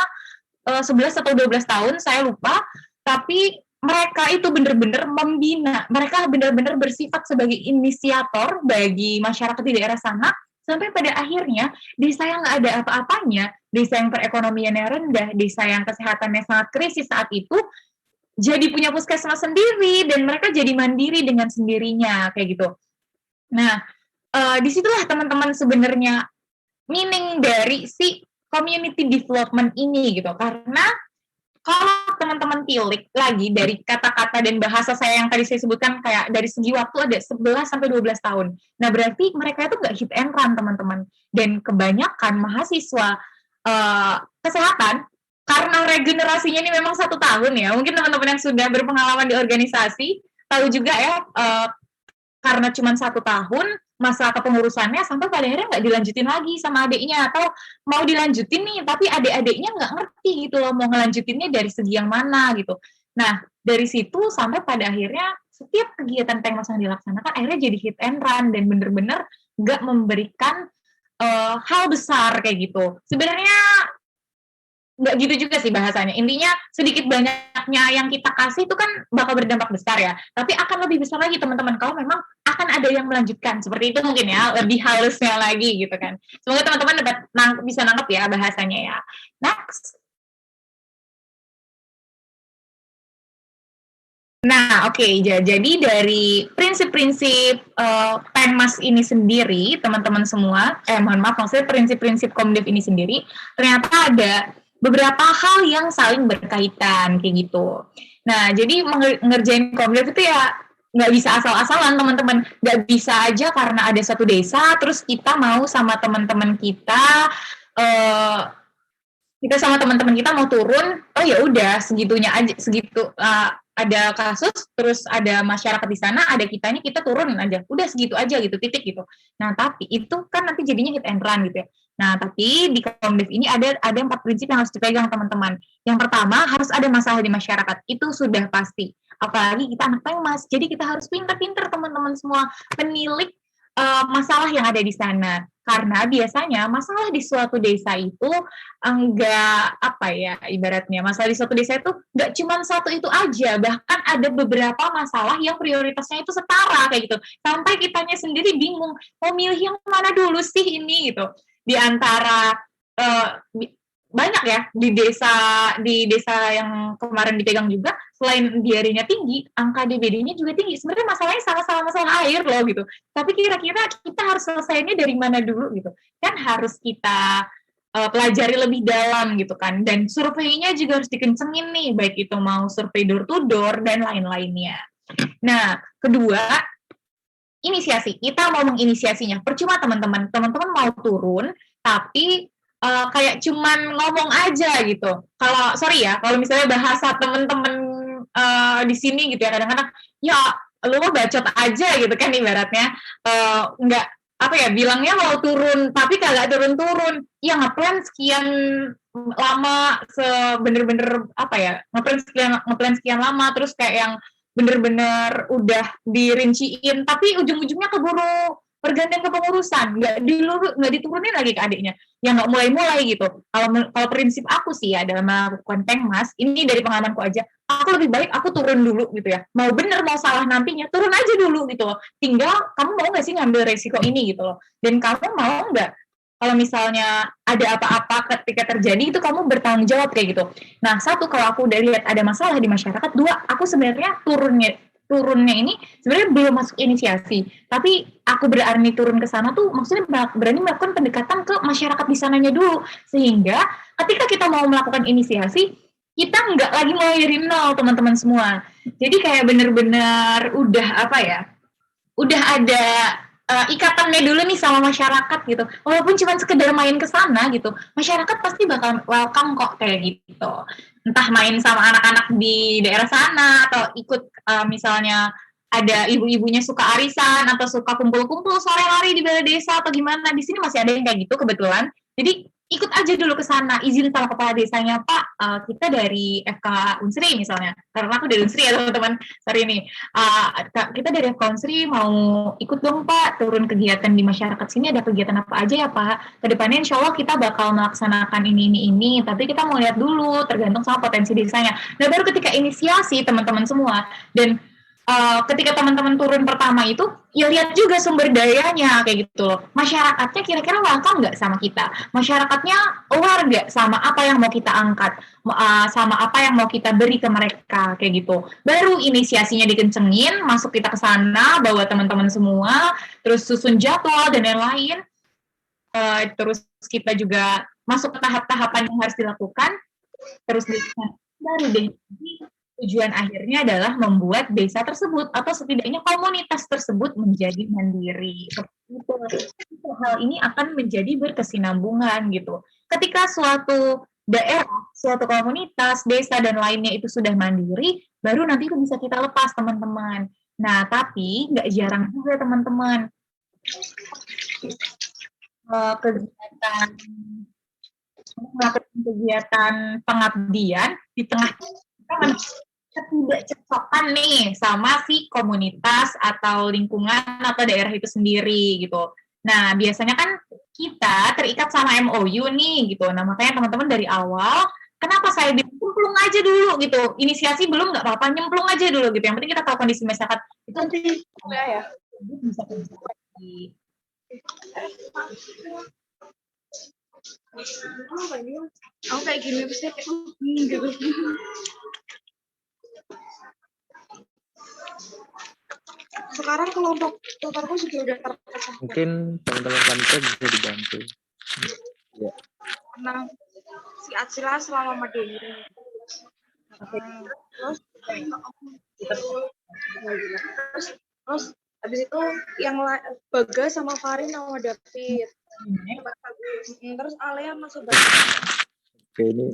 11 atau 12 tahun, saya lupa, tapi mereka itu benar-benar membina, mereka benar-benar bersifat sebagai inisiator bagi masyarakat di daerah sana, sampai pada akhirnya desa yang nggak ada apa-apanya, desa yang perekonomiannya rendah, desa yang kesehatannya sangat krisis saat itu, jadi punya puskesmas sendiri, dan mereka jadi mandiri dengan sendirinya, kayak gitu. Nah, disitulah teman-teman sebenarnya meaning dari si community development ini, gitu. Karena kalau teman-teman tilik lagi dari kata-kata dan bahasa saya yang tadi saya sebutkan, kayak dari segi waktu ada 11-12 tahun. Nah, berarti mereka itu nggak hit and run, teman-teman. Dan kebanyakan mahasiswa kesehatan, karena regenerasinya ini memang 1 tahun ya, mungkin teman-teman yang sudah berpengalaman di organisasi tahu juga ya, karena cuma 1 tahun masa kepengurusannya, sampai pada akhirnya nggak dilanjutin lagi sama adiknya, atau mau dilanjutin nih tapi adik-adiknya nggak ngerti gitu loh mau ngelanjutinnya dari segi yang mana gitu. Nah, dari situ sampai pada akhirnya setiap kegiatan Pengmas yang dilaksanakan akhirnya jadi hit and run dan bener-bener nggak memberikan hal besar kayak gitu. Sebenarnya nggak gitu juga sih bahasanya. Intinya sedikit banyaknya yang kita kasih itu kan bakal berdampak besar ya. Tapi akan lebih besar lagi teman-teman kalau memang akan ada yang melanjutkan. Seperti itu mungkin ya, lebih halusnya lagi gitu kan. Semoga teman-teman dapat bisa nangkep ya bahasanya ya. Next. Nah, oke. Jadi dari prinsip-prinsip Pengmas ini sendiri, teman-teman semua, mohon maaf, maksudnya prinsip-prinsip Komdev ini sendiri, ternyata ada beberapa hal yang saling berkaitan kayak gitu. Nah, jadi ngerjain Komdev itu ya nggak bisa asal-asalan teman-teman. Nggak bisa aja karena ada satu desa, terus kita mau sama teman-teman kita, sama teman-teman kita mau turun, oh ya udah segitunya aja, segitu ada kasus, terus ada masyarakat di sana, ada kitanya, kita turunin aja, udah segitu aja gitu, titik gitu. Nah, tapi itu kan nanti jadinya hit and run gitu ya. Nah, tapi di Komdev ini ada 4 prinsip yang harus dipegang teman-teman. Yang pertama, harus ada masalah di masyarakat, itu sudah pasti. Apalagi kita anak Pengmas, jadi kita harus pintar-pintar teman-teman semua menilik masalah yang ada di sana. Karena biasanya masalah di suatu desa itu enggak ibaratnya masalah di suatu desa itu enggak cuma satu itu aja, bahkan ada beberapa masalah yang prioritasnya itu setara kayak gitu. Sampai kitanya sendiri bingung mau milih yang mana dulu sih ini gitu. Di antara banyak ya di desa yang kemarin dipegang juga, selain diarenya tinggi, angka DBD-nya juga tinggi. Sebenarnya masalahnya sama-sama masalah air loh gitu. Tapi kira-kira kita harus selesainya dari mana dulu gitu. Kan harus kita pelajari lebih dalam gitu kan. Dan surveinya juga harus dikencengin nih, baik itu mau survei door to door dan lain-lainnya. Nah, kedua, inisiasi. Kita mau menginisiasinya. Percuma teman-teman mau turun, tapi kayak cuman ngomong aja gitu. Kalau misalnya bahasa temen-temen di sini gitu ya, kadang-kadang ya lu mah bacot aja gitu kan ibaratnya, nggak bilangnya mau turun tapi kagak turun-turun. Ya ngeplan sekian lama, bener-bener ngeplan sekian lama, terus kayak yang bener-bener udah dirinciin, tapi ujung-ujungnya keburu pergantian kepengurusan, nggak diturunin lagi ke adiknya, ya nggak mulai-mulai gitu. Kalau prinsip aku sih ya dalam melakukan Pengmas, ini dari pengalamanku aja, aku lebih baik aku turun dulu gitu ya. Mau bener mau salah nantinya, turun aja dulu gitu loh. Tinggal kamu mau nggak sih ngambil resiko ini gitu loh. Dan kamu mau nggak kalau misalnya ada apa-apa ketika terjadi itu kamu bertanggung jawab kayak gitu. Nah, satu, kalau aku udah lihat ada masalah di masyarakat, dua, aku sebenarnya turunnya ini sebenarnya belum masuk inisiasi, tapi aku berani turun ke sana tuh maksudnya berani melakukan pendekatan ke masyarakat di sananya dulu, sehingga ketika kita mau melakukan inisiasi kita nggak lagi mulai dari nol teman-teman semua. Jadi kayak bener-bener udah ada ikatannya dulu nih sama masyarakat gitu. Walaupun cuma sekedar main ke sana gitu, masyarakat pasti bakal welcome kok kayak gitu. Entah main sama anak-anak di daerah sana atau ikut misalnya ada ibu-ibunya suka arisan atau suka kumpul-kumpul sore hari di balai desa atau gimana. Di sini masih ada yang kayak gitu kebetulan. Jadi ikut aja dulu ke sana, izin sama kepala desanya, Pak, kita dari FK Unsri misalnya. Karena aku dari Unsri ya teman-teman. Sorry nih. Kita dari FK Unsri mau ikut dong Pak, turun kegiatan di masyarakat sini, ada kegiatan apa aja ya Pak. Kedepannya insya Allah kita bakal melaksanakan ini. Tapi kita mau lihat dulu, tergantung sama potensi desanya. Nah baru ketika inisiasi teman-teman semua, dan ketika teman-teman turun pertama itu, ya lihat juga sumber dayanya kayak gitu loh. Masyarakatnya kira-kira welcome nggak sama kita? Masyarakatnya aware nggak sama apa yang mau kita angkat? Sama apa yang mau kita beri ke mereka kayak gitu. Baru inisiasinya dikencengin, masuk kita ke sana, bawa teman-teman semua, terus susun jadwal dan lain-lain. Terus kita juga masuk ke tahap-tahapan yang harus dilakukan. Terus baru deh tujuan akhirnya adalah membuat desa tersebut atau setidaknya komunitas tersebut menjadi mandiri. Hal ini akan menjadi berkesinambungan gitu. Ketika suatu daerah, suatu komunitas, desa dan lainnya itu sudah mandiri, baru nanti itu bisa kita lepas teman-teman. Nah, tapi nggak jarang juga teman-teman kegiatan pengabdian di tengah ketidakcocokan nih sama si komunitas atau lingkungan atau daerah itu sendiri gitu. Nah, biasanya kan kita terikat sama MOU nih gitu. Nah, makanya teman-teman dari awal, kenapa saya nyemplung aja dulu gitu. Inisiasi belum nggak apa-apa, nyemplung aja dulu gitu. Yang penting kita tahu kondisi masyarakat. Itu nanti ya. Bisa terjadi. Aku kayak gini pasti kayak gitu. Sekarang kelompok tutorku sudah terpecah. Mungkin teman-teman panitia bisa dibantu. Ya. Karena si Atsila selama Madeni. Terus habis itu yang Bagas sama Farin sama David. Terus Alea masuk Oke, ini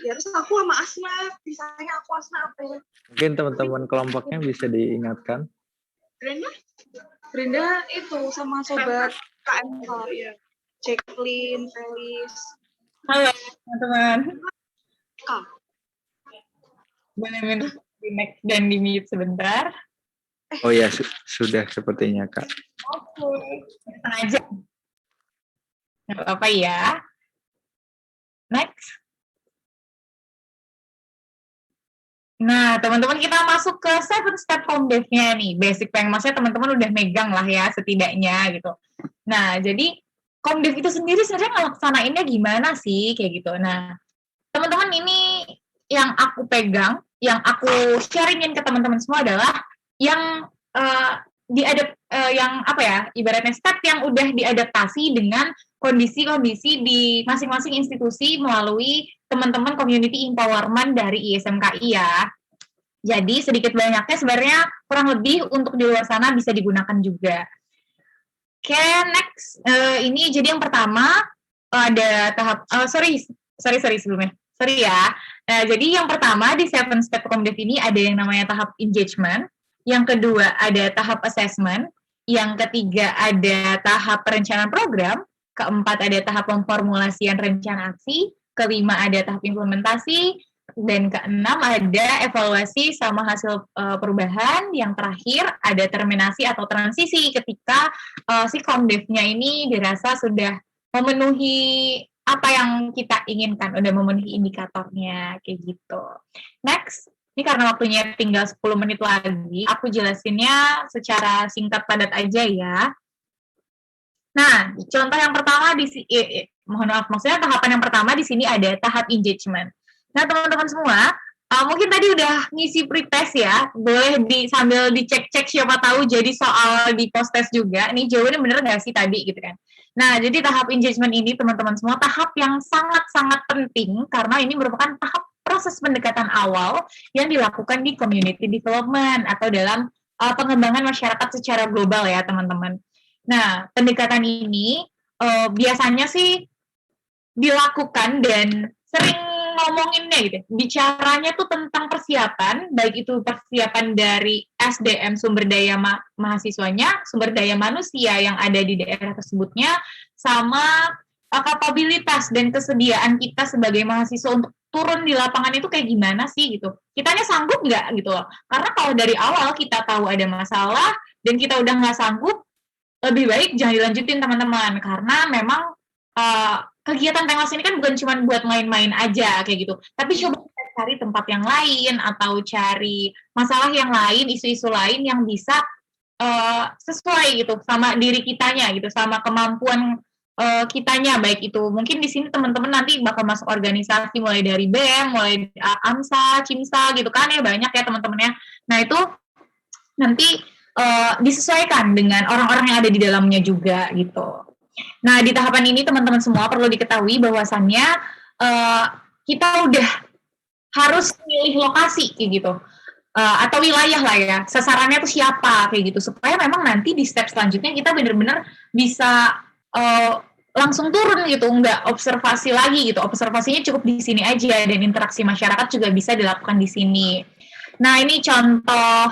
ya, terus aku sama Asma, bisanya aku Asma apa ya? mungkin teman-teman kelompoknya bisa diingatkan. Brenda itu sama sobat KMK ya. Jacqueline, Felis. Halo teman-teman. Kak. Boleh di next dan di mute sebentar. Oh ya, sudah sepertinya Kak. Oke. Setengah jam. Nggak apa-apa ya. Next. Nah, teman-teman kita masuk ke 7 step Komdev-nya nih. Basic yang maksudnya teman-teman udah megang lah ya setidaknya gitu. Nah, jadi Komdev itu sendiri sebenarnya ngelaksanainnya gimana sih kayak gitu. Nah, teman-teman ini yang aku pegang, yang aku sharingin ke teman-teman semua adalah yang yang apa ya, ibaratnya step yang udah diadaptasi dengan kondisi-kondisi di masing-masing institusi melalui teman-teman community empowerment dari ISMKI ya. Jadi sedikit banyaknya sebenarnya kurang lebih untuk di luar sana bisa digunakan juga. Oke, next. Ini jadi yang pertama ada tahap, sorry sebelumnya. Sorry ya. Nah, jadi yang pertama di 7 step Komdev ini ada yang namanya tahap engagement. Yang kedua ada tahap assessment. Yang ketiga ada tahap perencanaan program. Keempat ada tahap pemformulasian rencana aksi. Kelima ada tahap implementasi. Dan keenam ada evaluasi sama hasil perubahan. Yang terakhir ada terminasi atau transisi ketika si Komdev-nya ini dirasa sudah memenuhi apa yang kita inginkan, udah memenuhi indikatornya kayak gitu. Next, ini karena waktunya tinggal 10 menit lagi, aku jelasinnya secara singkat padat aja ya. Nah, contoh yang pertama mohon maaf, maksudnya tahapan yang pertama di sini ada tahap engagement. Nah, teman-teman semua, mungkin tadi udah ngisi pretest ya, boleh sambil dicek-cek siapa tahu jadi soal di post-test juga. Nih jawabannya bener nggak sih tadi gitu kan? Nah, jadi tahap engagement ini teman-teman semua tahap yang sangat-sangat penting karena ini merupakan tahap proses pendekatan awal yang dilakukan di community development atau dalam pengembangan masyarakat secara global ya teman-teman. Nah, pendekatan ini biasanya sih dilakukan dan sering ngomonginnya gitu. Bicaranya tuh tentang persiapan, baik itu persiapan dari SDM sumber daya mahasiswanya, sumber daya manusia yang ada di daerah tersebutnya, sama kapabilitas dan kesediaan kita sebagai mahasiswa untuk turun di lapangan itu kayak gimana sih gitu. Kitanya sanggup nggak gitu loh. Karena kalau dari awal kita tahu ada masalah dan kita udah nggak sanggup, lebih baik jangan dilanjutin teman-teman. Karena memang kegiatan Pengmas ini kan bukan cuma buat main-main aja kayak gitu. Tapi coba kita cari tempat yang lain atau cari masalah yang lain, isu-isu lain yang bisa sesuai gitu sama diri kitanya gitu, sama kemampuan kitanya, baik itu mungkin di sini teman-teman nanti bakal masuk organisasi mulai dari BEM, mulai AMSA, CIMSA gitu kan ya, banyak ya teman-temannya. Nah itu nanti disesuaikan dengan orang-orang yang ada di dalamnya juga gitu. Nah di tahapan ini teman-teman semua perlu diketahui bahwasannya kita udah harus milih lokasi kayak gitu. Atau wilayah lah ya, sasarannya tuh siapa kayak gitu, supaya memang nanti di step selanjutnya kita benar-benar bisa langsung turun gitu, nggak observasi lagi gitu, observasinya cukup di sini aja dan interaksi masyarakat juga bisa dilakukan di sini. Nah ini contoh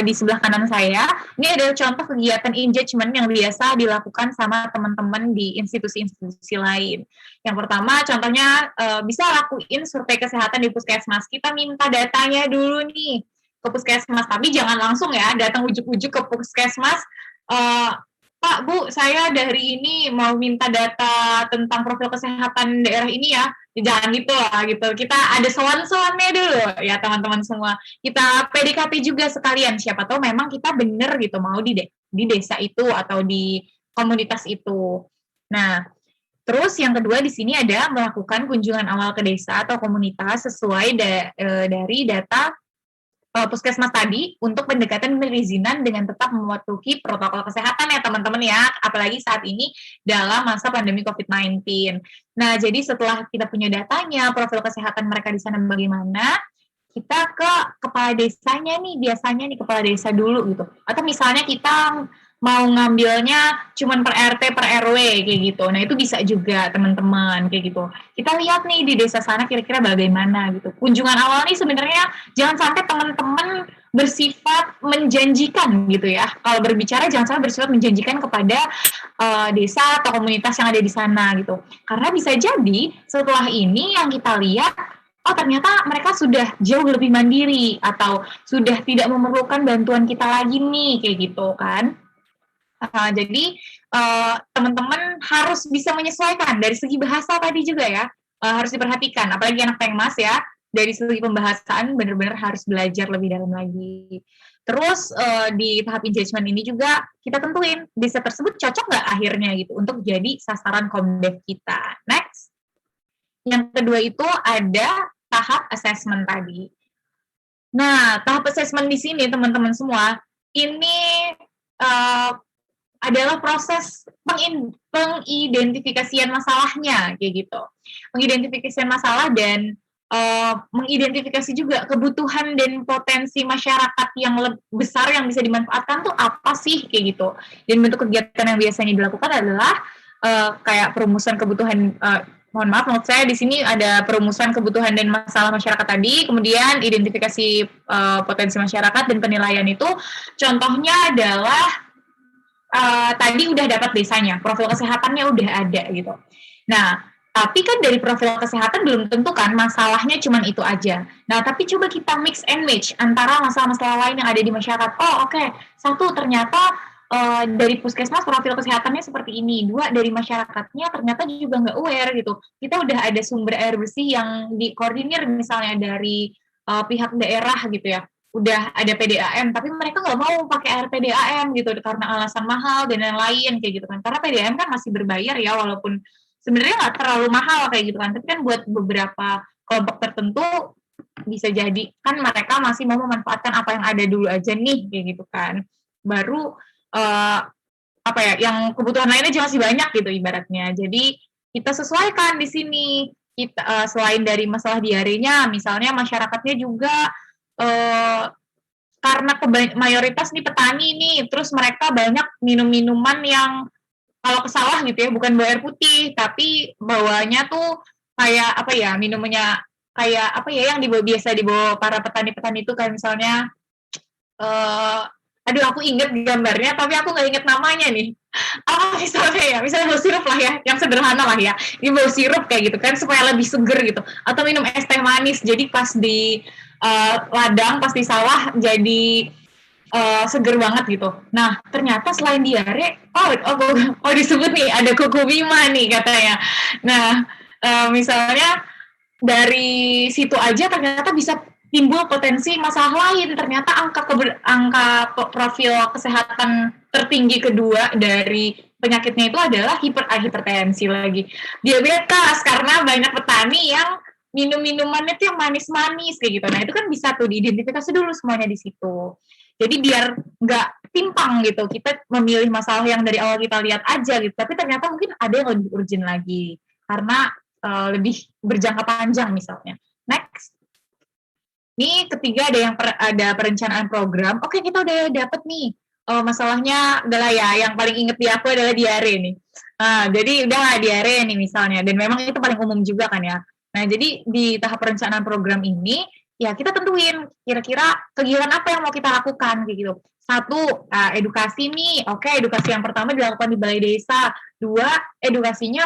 di sebelah kanan saya, ini adalah contoh kegiatan engagement yang biasa dilakukan sama teman-teman di institusi-institusi lain. Yang pertama contohnya bisa lakuin survei kesehatan di puskesmas, kita minta datanya dulu nih ke puskesmas, tapi jangan langsung ya datang ujuk-ujuk ke puskesmas, Pak, Bu, saya dari ini mau minta data tentang profil kesehatan daerah ini ya. Jangan gitu lah gitu. Kita ada soan-soannya dulu ya teman-teman semua. Kita PDKT juga sekalian, siapa tahu memang kita bener gitu mau di desa itu atau di komunitas itu. Nah, terus yang kedua di sini ada melakukan kunjungan awal ke desa atau komunitas sesuai dari data puskesmas tadi untuk pendekatan perizinan dengan tetap mematuhi protokol kesehatan ya teman-teman ya, apalagi saat ini dalam masa pandemi COVID-19. Nah, jadi setelah kita punya datanya, profil kesehatan mereka di sana bagaimana, kita ke kepala desanya nih, biasanya nih kepala desa dulu gitu. Atau misalnya kita mau ngambilnya cuman per RT, per RW kayak gitu. Nah, itu bisa juga teman-teman kayak gitu. Kita lihat nih di desa sana kira-kira bagaimana gitu. Kunjungan awal nih sebenarnya jangan sampai teman-teman bersifat menjanjikan gitu ya. Kalau berbicara jangan sampai bersifat menjanjikan kepada desa atau komunitas yang ada di sana gitu. Karena bisa jadi setelah ini yang kita lihat, oh ternyata mereka sudah jauh lebih mandiri atau sudah tidak memerlukan bantuan kita lagi nih kayak gitu kan. Jadi teman-teman harus bisa menyesuaikan dari segi bahasa tadi juga ya, harus diperhatikan, apalagi anak Pengmas ya, dari segi pembahasan benar-benar harus belajar lebih dalam lagi. Terus di tahap engagement ini juga kita tentuin desa tersebut cocok nggak akhirnya gitu untuk jadi sasaran Komdev kita. Next. Yang kedua itu ada tahap assessment tadi. Nah, tahap assessment di sini teman-teman semua, ini adalah proses pengidentifikasian masalahnya kayak gitu. Pengidentifikasian masalah dan mengidentifikasi juga kebutuhan dan potensi masyarakat yang besar yang bisa dimanfaatkan tuh apa sih kayak gitu. Dan bentuk kegiatan yang biasanya dilakukan adalah kayak perumusan kebutuhan, mohon maaf, menurut saya di sini ada perumusan kebutuhan dan masalah masyarakat tadi, kemudian identifikasi potensi masyarakat dan penilaian itu. Contohnya adalah tadi udah dapat desanya, profil kesehatannya udah ada gitu. Nah, tapi kan dari profil kesehatan belum tentu kan masalahnya cuma itu aja. Nah, tapi coba kita mix and match antara masalah-masalah lain yang ada di masyarakat. Oh, oke. Satu, ternyata dari puskesmas profil kesehatannya seperti ini. Dua, dari masyarakatnya ternyata juga nggak aware gitu. Kita udah ada sumber air bersih yang dikoordinir misalnya dari pihak daerah gitu ya. Udah ada PDAM, tapi mereka nggak mau pakai air PDAM gitu karena alasan mahal dan lain-lain kayak gitu kan. Karena PDAM kan masih berbayar ya, walaupun sebenarnya nggak terlalu mahal kayak gitu kan. Tapi kan buat beberapa kelompok tertentu bisa jadi kan mereka masih mau memanfaatkan apa yang ada dulu aja nih kayak gitu kan. Baru apa ya, yang kebutuhan lainnya juga masih banyak gitu ibaratnya. Jadi kita sesuaikan di sini. Kita selain dari masalah diarenya, misalnya masyarakatnya juga karena mayoritas nih petani nih, terus mereka banyak minum minuman yang kalau ke sawah gitu ya, bukan bawa air putih, tapi bawanya tuh kayak apa ya, minumannya kayak apa ya yang biasa dibawa para petani-petani itu kayak misalnya aduh aku inget gambarnya tapi aku nggak inget namanya nih. Misalnya bau sirup lah ya, yang sederhana lah ya, ini bau sirup kayak gitu kan supaya lebih seger gitu, atau minum es teh manis jadi pas di ladang, pas di sawah jadi seger banget gitu. Nah ternyata selain diare, disebut nih ada kuku bima nih katanya. Nah misalnya dari situ aja ternyata bisa timbul potensi masalah lain. Ternyata angka profil kesehatan tertinggi kedua dari penyakitnya itu adalah hipertensi lagi, diabetes, karena banyak petani yang minum minumannya itu yang manis-manis kayak gitu. Nah itu kan bisa tuh diidentifikasi dulu semuanya di situ. Jadi biar nggak timpang gitu, kita memilih masalah yang dari awal kita lihat aja gitu, tapi ternyata mungkin ada yang lebih urgent lagi karena lebih berjangka panjang misalnya. Next. Ini ketiga ada perencanaan program. Oke, kita udah dapet nih masalahnya adalah ya yang paling inget di aku adalah diare nih. Jadi udah diare nih misalnya, dan memang itu paling umum juga kan ya. Nah, jadi di tahap perencanaan program ini ya kita tentuin kira-kira kegiatan apa yang mau kita lakukan kayak gitu. Satu, edukasi nih. Oke, edukasi yang pertama dilakukan di balai desa. Dua, edukasinya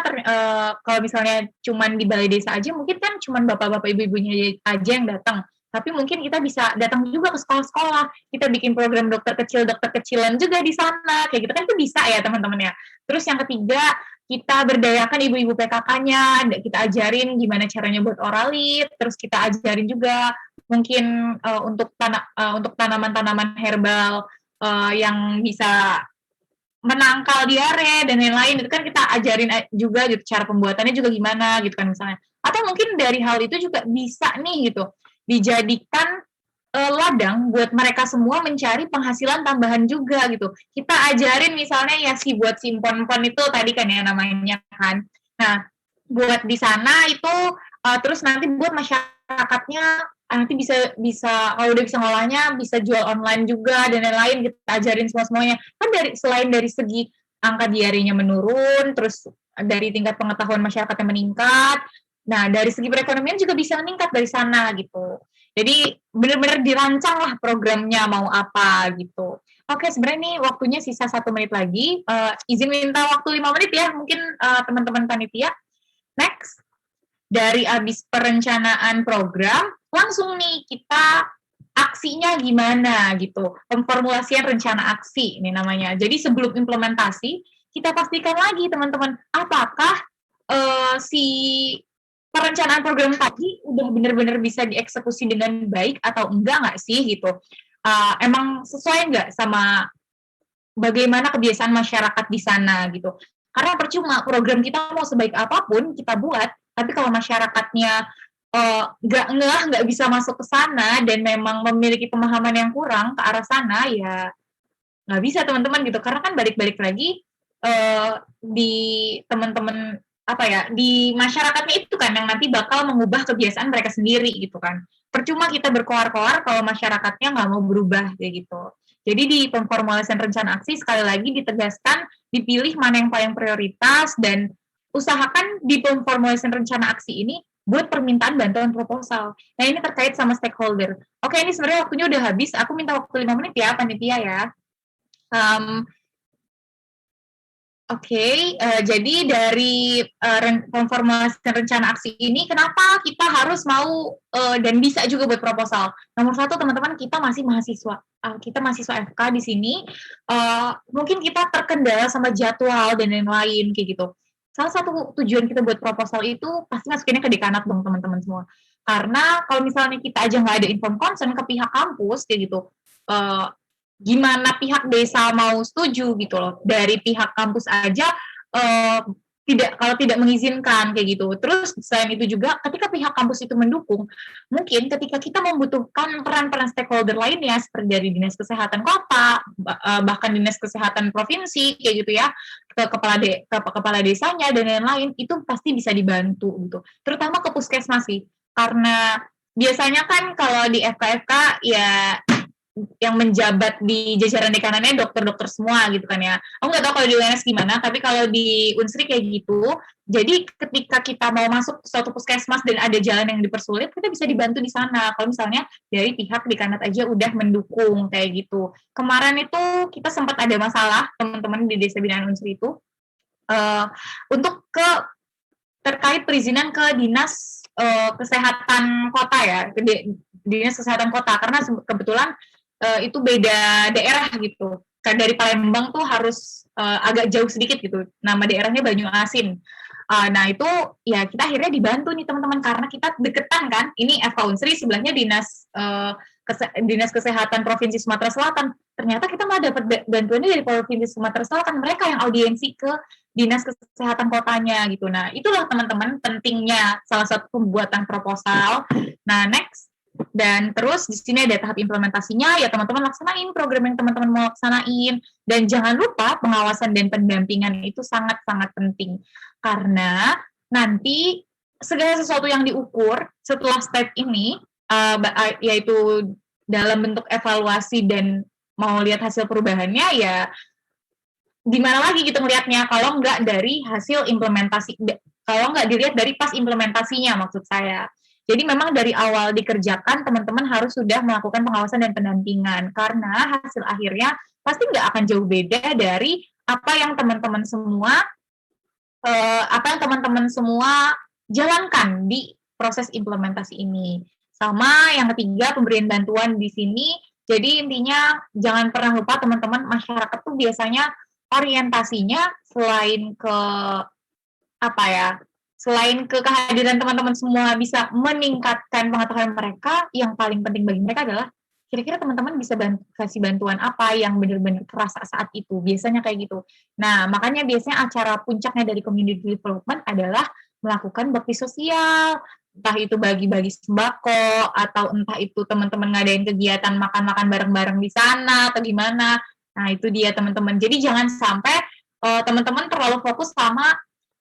kalau misalnya cuman di balai desa aja, mungkin kan cuman bapak-bapak ibu-ibunya aja yang datang. Tapi mungkin kita bisa datang juga ke sekolah-sekolah. Kita bikin program dokter kecilan juga di sana. Kayak gitu kan itu bisa ya teman-teman ya. Terus yang ketiga, kita berdayakan ibu-ibu PKK-nya. Kita ajarin gimana caranya buat oralit. Terus kita ajarin juga mungkin untuk tanaman-tanaman herbal yang bisa menangkal diare dan lain-lain. Itu kan kita ajarin juga gitu, cara pembuatannya juga gimana gitu kan misalnya. Atau mungkin dari hal itu juga bisa nih gitu dijadikan ladang buat mereka semua mencari penghasilan tambahan juga gitu. Kita ajarin misalnya ya buat simpon-pon itu tadi kan ya namanya kan. Nah, buat di sana itu terus nanti buat masyarakatnya nanti bisa kalau udah bisa ngolahnya bisa jual online juga dan lain-lain, kita ajarin semuanya. Kan selain dari segi angka diarenya menurun, terus dari tingkat pengetahuan masyarakatnya meningkat. Nah, dari segi perekonomian juga bisa meningkat dari sana gitu. Jadi benar-benar dirancang lah programnya mau apa gitu. Oke, sebenarnya nih waktunya sisa 1 menit lagi. Izin minta waktu 5 menit ya, mungkin teman-teman panitia. Next, dari abis perencanaan program, langsung nih kita aksinya gimana gitu. Pemformulasian rencana aksi ini namanya. Jadi sebelum implementasi, kita pastikan lagi teman-teman, apakah si perencanaan program tadi udah benar-benar bisa dieksekusi dengan baik atau enggak nggak sih gitu. Emang sesuai nggak sama bagaimana kebiasaan masyarakat di sana gitu. Karena percuma program kita mau sebaik apapun kita buat, tapi kalau masyarakatnya nggak bisa masuk ke sana dan memang memiliki pemahaman yang kurang ke arah sana, ya nggak bisa teman-teman gitu. Karena kan balik-balik lagi di teman-teman di masyarakatnya itu kan yang nanti bakal mengubah kebiasaan mereka sendiri gitu kan. Percuma kita berkoar-koar kalau masyarakatnya nggak mau berubah kayak gitu. Jadi di pemformulasian rencana aksi sekali lagi ditegaskan dipilih mana yang paling prioritas dan usahakan di pemformulasian rencana aksi ini buat permintaan bantuan proposal. Nah ini terkait sama stakeholder. Oke, ini sebenarnya waktunya udah habis. Aku minta waktu 5 menit ya panitia ya. Oke, jadi dari pemformulasian rencana aksi ini, kenapa kita harus mau dan bisa juga buat proposal? Nomor 1, teman-teman, kita masih mahasiswa. Kita mahasiswa FK di sini. Mungkin kita terkendala sama jadwal dan lain-lain, kayak gitu. Salah satu tujuan kita buat proposal itu pasti masukinnya ke dekanat dong, teman-teman semua. Karena kalau misalnya kita aja nggak ada inform consent ke pihak kampus, kayak gitu, gimana pihak desa mau setuju gitu loh. Dari pihak kampus aja kalau tidak mengizinkan kayak gitu. Terus selain itu juga ketika pihak kampus itu mendukung, mungkin ketika kita membutuhkan peran-peran stakeholder lainnya seperti dari dinas kesehatan kota, bahkan dinas kesehatan provinsi kayak gitu ya, ke kepala desanya dan lain-lain, itu pasti bisa dibantu gitu. Terutama ke puskesmas sih. Karena biasanya kan kalau di FK-FK ya yang menjabat di jajaran dekanannya dokter-dokter semua gitu kan ya. Aku nggak tahu kalau di UNS gimana, tapi kalau di Unsri kayak gitu. Jadi ketika kita mau masuk suatu puskesmas dan ada jalan yang dipersulit, kita bisa dibantu di sana. Kalau misalnya dari pihak dekanat aja udah mendukung kayak gitu. Kemarin itu kita sempat ada masalah teman-teman di Desa Binaan Unsri itu untuk terkait perizinan ke dinas kesehatan kota ya, dinas kesehatan kota, karena kebetulan itu beda daerah gitu. Dari Palembang tuh harus agak jauh sedikit gitu. Nama daerahnya Banyuasin. Nah itu ya kita akhirnya dibantu nih teman-teman karena kita deketan kan. Ini FK Unsri sebelahnya Dinas Kesehatan Provinsi Sumatera Selatan. Ternyata kita malah dapat bantuannya dari Provinsi Sumatera Selatan. Mereka yang audiensi ke Dinas Kesehatan kotanya gitu. Nah itulah teman-teman pentingnya salah satu pembuatan proposal. Nah next. Dan terus di sini ada tahap implementasinya, ya teman-teman laksanain program yang teman-teman mau laksanain. Dan jangan lupa pengawasan dan pendampingan itu sangat-sangat penting. Karena nanti segala sesuatu yang diukur setelah step ini, yaitu dalam bentuk evaluasi dan mau lihat hasil perubahannya, ya di mana lagi gitu melihatnya kalau nggak dari hasil implementasi, kalau nggak dilihat dari pas implementasinya maksud saya. Jadi memang dari awal dikerjakan, teman-teman harus sudah melakukan pengawasan dan pendampingan, karena hasil akhirnya pasti nggak akan jauh beda dari apa yang teman-teman semua jalankan di proses implementasi ini. Sama yang ketiga, pemberian bantuan di sini. Jadi intinya jangan pernah lupa teman-teman, masyarakat tuh biasanya orientasinya selain ke kehadiran teman-teman semua bisa meningkatkan pengetahuan mereka, yang paling penting bagi mereka adalah kira-kira teman-teman bisa kasih bantuan apa yang benar-benar terasa saat itu. Biasanya kayak gitu. Nah, makanya biasanya acara puncaknya dari community development adalah melakukan bakti sosial, entah itu bagi-bagi sembako, atau entah itu teman-teman ngadain kegiatan makan-makan bareng-bareng di sana, atau gimana. Nah, itu dia teman-teman. Jadi jangan sampai teman-teman terlalu fokus sama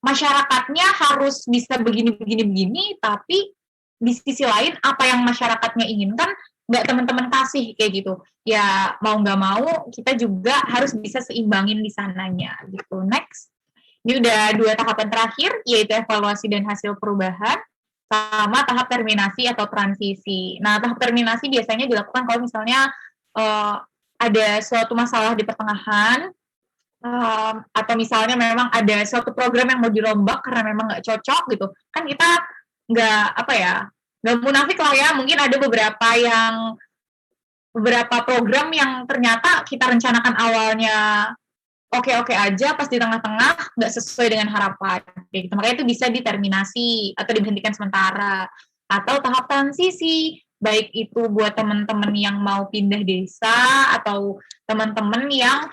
masyarakatnya harus bisa begini, tapi di sisi lain apa yang masyarakatnya inginkan nggak teman-teman kasih kayak gitu. Ya mau nggak mau kita juga harus bisa seimbangin di sananya gitu. Next, ini udah 2 tahapan terakhir, yaitu evaluasi dan hasil perubahan, sama tahap terminasi atau transisi. Nah, tahap terminasi biasanya dilakukan kalau misalnya ada suatu masalah di pertengahan, atau misalnya memang ada suatu program yang mau dirombak karena memang nggak cocok gitu, kan kita nggak munafik lah ya, mungkin ada beberapa program yang ternyata kita rencanakan awalnya oke-oke aja, pas di tengah-tengah nggak sesuai dengan harapan, gitu. Makanya itu bisa diterminasi atau dihentikan sementara. Atau tahap transisi, baik itu buat teman-teman yang mau pindah desa atau teman-teman yang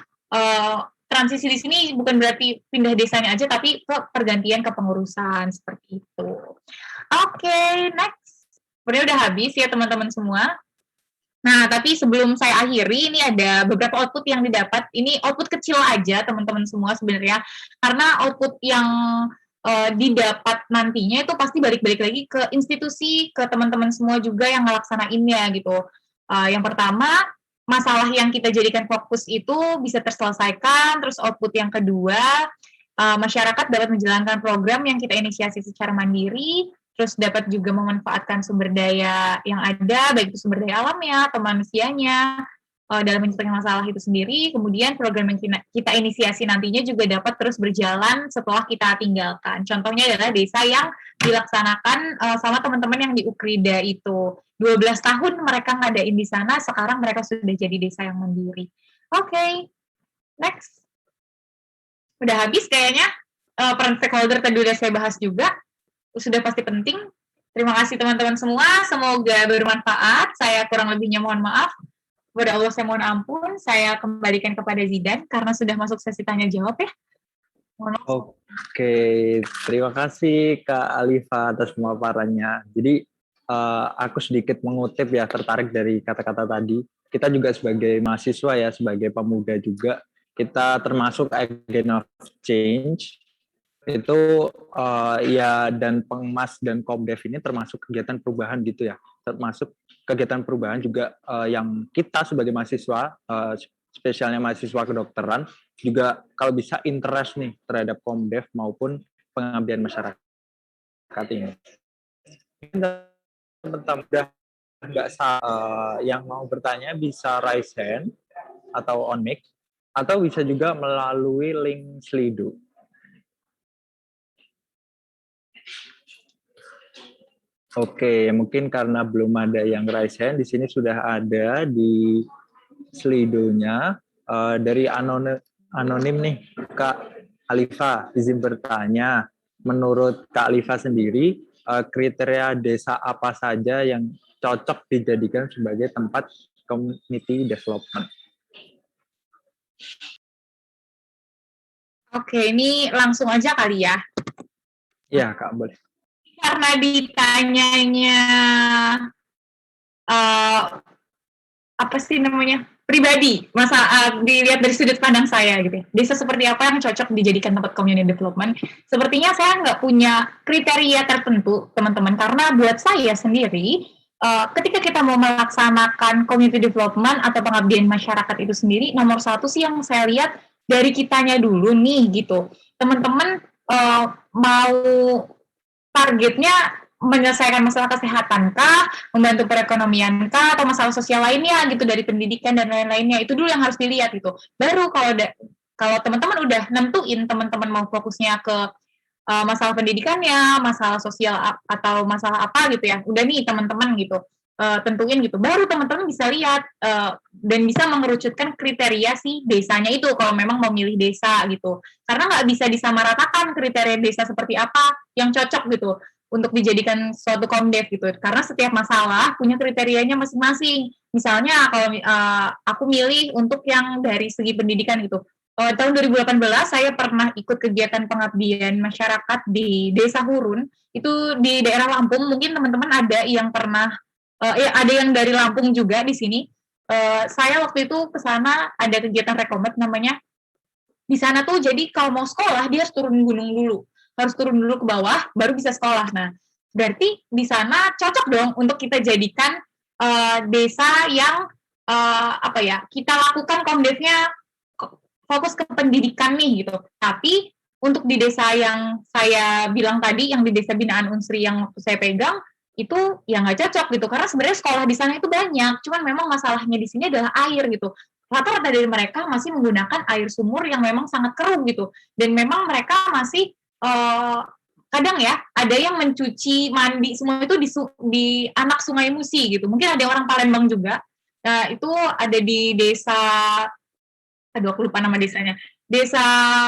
transisi di sini bukan berarti pindah desanya aja, tapi pergantian kepengurusan seperti itu. Oke, next. Sebenarnya udah habis ya teman-teman semua. Nah, tapi sebelum saya akhiri, ini ada beberapa output yang didapat. Ini output kecil aja teman-teman semua sebenarnya, karena output yang didapat nantinya itu pasti balik-balik lagi ke institusi, ke teman-teman semua juga yang ngelaksanainnya gitu. Yang pertama, masalah yang kita jadikan fokus itu bisa terselesaikan. Terus output yang kedua, masyarakat dapat menjalankan program yang kita inisiasi secara mandiri, terus dapat juga memanfaatkan sumber daya yang ada, baik itu sumber daya alamnya atau manusianya, dalam menyelesaikan masalah itu sendiri. Kemudian program yang kita inisiasi nantinya juga dapat terus berjalan setelah kita tinggalkan. Contohnya adalah desa yang dilaksanakan sama teman-teman yang di Ukrida itu. 12 tahun mereka ngadain di sana, sekarang mereka sudah jadi desa yang mandiri. Oke, next. Udah habis kayaknya. Peran stakeholder tadi udah saya bahas juga. Sudah pasti penting. Terima kasih teman-teman semua. Semoga bermanfaat. Saya kurang lebihnya mohon maaf. Kepada Allah saya mohon ampun. Saya kembalikan kepada Zidan karena sudah masuk sesi tanya jawab ya. Oke, terima kasih Kak Alifa atas pemaparannya. Jadi aku sedikit mengutip ya, tertarik dari kata-kata tadi. Kita juga sebagai mahasiswa ya, sebagai pemuda juga, kita termasuk agent of change. Itu ya, dan Pengmas dan Komdev ini termasuk kegiatan perubahan gitu ya. termasuk kegiatan perubahan juga yang kita sebagai mahasiswa, spesialnya mahasiswa kedokteran, juga kalau bisa interest nih terhadap Komdev maupun pengabdian masyarakat ini. Teman-teman nggak yang mau bertanya bisa raise hand atau on mic, atau bisa juga melalui link Slido. Oke, mungkin karena belum ada yang raise hand, di sini sudah ada di Slido-nya dari anonim nih, Kak Alifa, izin bertanya, menurut Kak Alifa sendiri, kriteria desa apa saja yang cocok dijadikan sebagai tempat community development? Oke, ini langsung aja kali ya. Ya, Kak, boleh. Karena ditanyanya apa sih namanya, pribadi, dilihat dari sudut pandang saya gitu. Desa seperti apa yang cocok dijadikan tempat community development? Sepertinya saya nggak punya kriteria tertentu, teman-teman, karena buat saya sendiri, ketika kita mau melaksanakan community development atau pengabdian masyarakat itu sendiri, nomor satu sih yang saya lihat dari kitanya dulu nih gitu. Teman-teman mau targetnya menyelesaikan masalah kesehatan kah, membantu perekonomian kah, atau masalah sosial lainnya gitu dari pendidikan dan lain-lainnya, itu dulu yang harus dilihat gitu. Baru kalau teman-teman udah nentuin teman-teman mau fokusnya ke masalah pendidikannya, masalah sosial atau masalah apa gitu ya, udah nih teman-teman gitu tentuin gitu, baru teman-teman bisa lihat dan bisa mengerucutkan kriteria si desanya itu kalau memang mau milih desa gitu, karena nggak bisa disamaratakan kriteria desa seperti apa yang cocok gitu untuk dijadikan suatu komdev gitu, karena setiap masalah punya kriterianya masing-masing. Misalnya kalau aku milih untuk yang dari segi pendidikan gitu, tahun 2018 saya pernah ikut kegiatan pengabdian masyarakat di Desa Hurun, itu di daerah Lampung. Mungkin teman-teman ada yang pernah, ada yang dari Lampung juga di sini. Saya waktu itu ke sana ada kegiatan rekomed namanya. Di sana tuh jadi kalau mau sekolah dia harus turun gunung dulu, harus turun dulu ke bawah baru bisa sekolah. Nah, berarti di sana cocok dong untuk kita jadikan desa yang apa ya, kita lakukan komdevnya fokus ke pendidikan nih gitu. Tapi untuk di desa yang saya bilang tadi, yang di desa binaan Unsri yang saya pegang, itu ya nggak cocok gitu, karena sebenarnya sekolah di sana itu banyak, cuman memang masalahnya di sini adalah air gitu. Rata-rata dari mereka masih menggunakan air sumur yang memang sangat keruh gitu, dan memang mereka masih kadang ya ada yang mencuci mandi semua itu di anak Sungai Musi gitu. Mungkin ada orang Palembang juga. Nah, itu ada di desa, aduh aku lupa nama desanya, Desa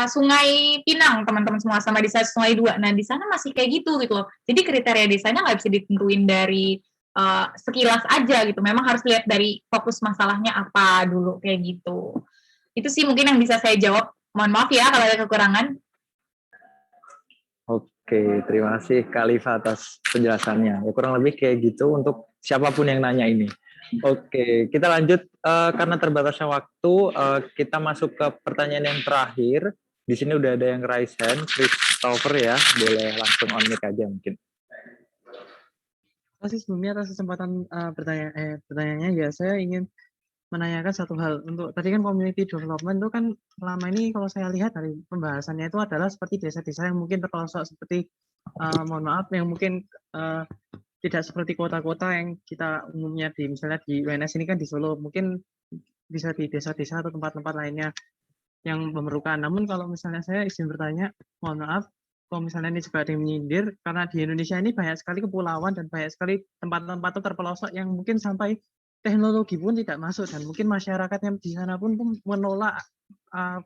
Sungai Pinang, teman-teman semua, sama Desa Sungai Dua. Nah, di sana masih kayak gitu loh. Jadi kriteria desanya nggak bisa ditentuin dari sekilas aja gitu. Memang harus lihat dari fokus masalahnya apa dulu, kayak gitu. Itu sih mungkin yang bisa saya jawab. Mohon maaf ya kalau ada kekurangan. Oke, terima kasih Kak Alifa atas penjelasannya. Ya, kurang lebih kayak gitu untuk siapapun yang nanya ini. Oke, kita lanjut karena terbatasnya waktu, kita masuk ke pertanyaan yang terakhir. Di sini udah ada yang raise hand, Christopher ya, boleh langsung on mic aja mungkin. Terima kasih sebelumnya atas kesempatan pertanyaannya. Ya, saya ingin menanyakan satu hal. Untuk tadi kan community development itu kan selama ini kalau saya lihat dari pembahasannya itu adalah seperti desa-desa yang mungkin terpelosok seperti mohon maaf yang mungkin tidak seperti kota-kota yang kita umumnya di misalnya di UNS ini kan di Solo, mungkin bisa di desa-desa atau tempat-tempat lainnya yang memerlukan. Namun kalau misalnya saya izin bertanya, mohon maaf, kalau misalnya ini juga ada yang menyindir, karena di Indonesia ini banyak sekali kepulauan dan banyak sekali tempat-tempat terpelosok yang mungkin sampai teknologi pun tidak masuk, dan mungkin masyarakat yang di sana pun menolak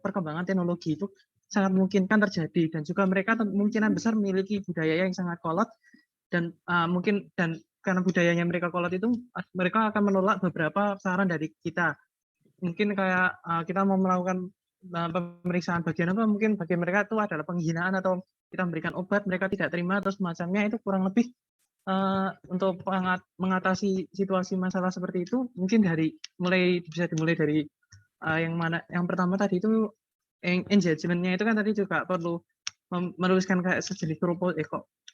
perkembangan teknologi itu sangat memungkinkan terjadi, dan juga mereka kemungkinan besar memiliki budaya yang sangat kolot, dan mungkin dan karena budayanya mereka kolot itu mereka akan menolak beberapa saran dari kita. Mungkin kayak kita mau melakukan pemeriksaan bagian apa, mungkin bagi mereka itu adalah penghinaan, atau kita memberikan obat mereka tidak terima atau semacamnya. Itu kurang lebih untuk mengatasi situasi masalah seperti itu mungkin bisa dimulai dari yang pertama tadi itu engagement-nya itu kan tadi juga perlu menuliskan kayak sejenis proposal,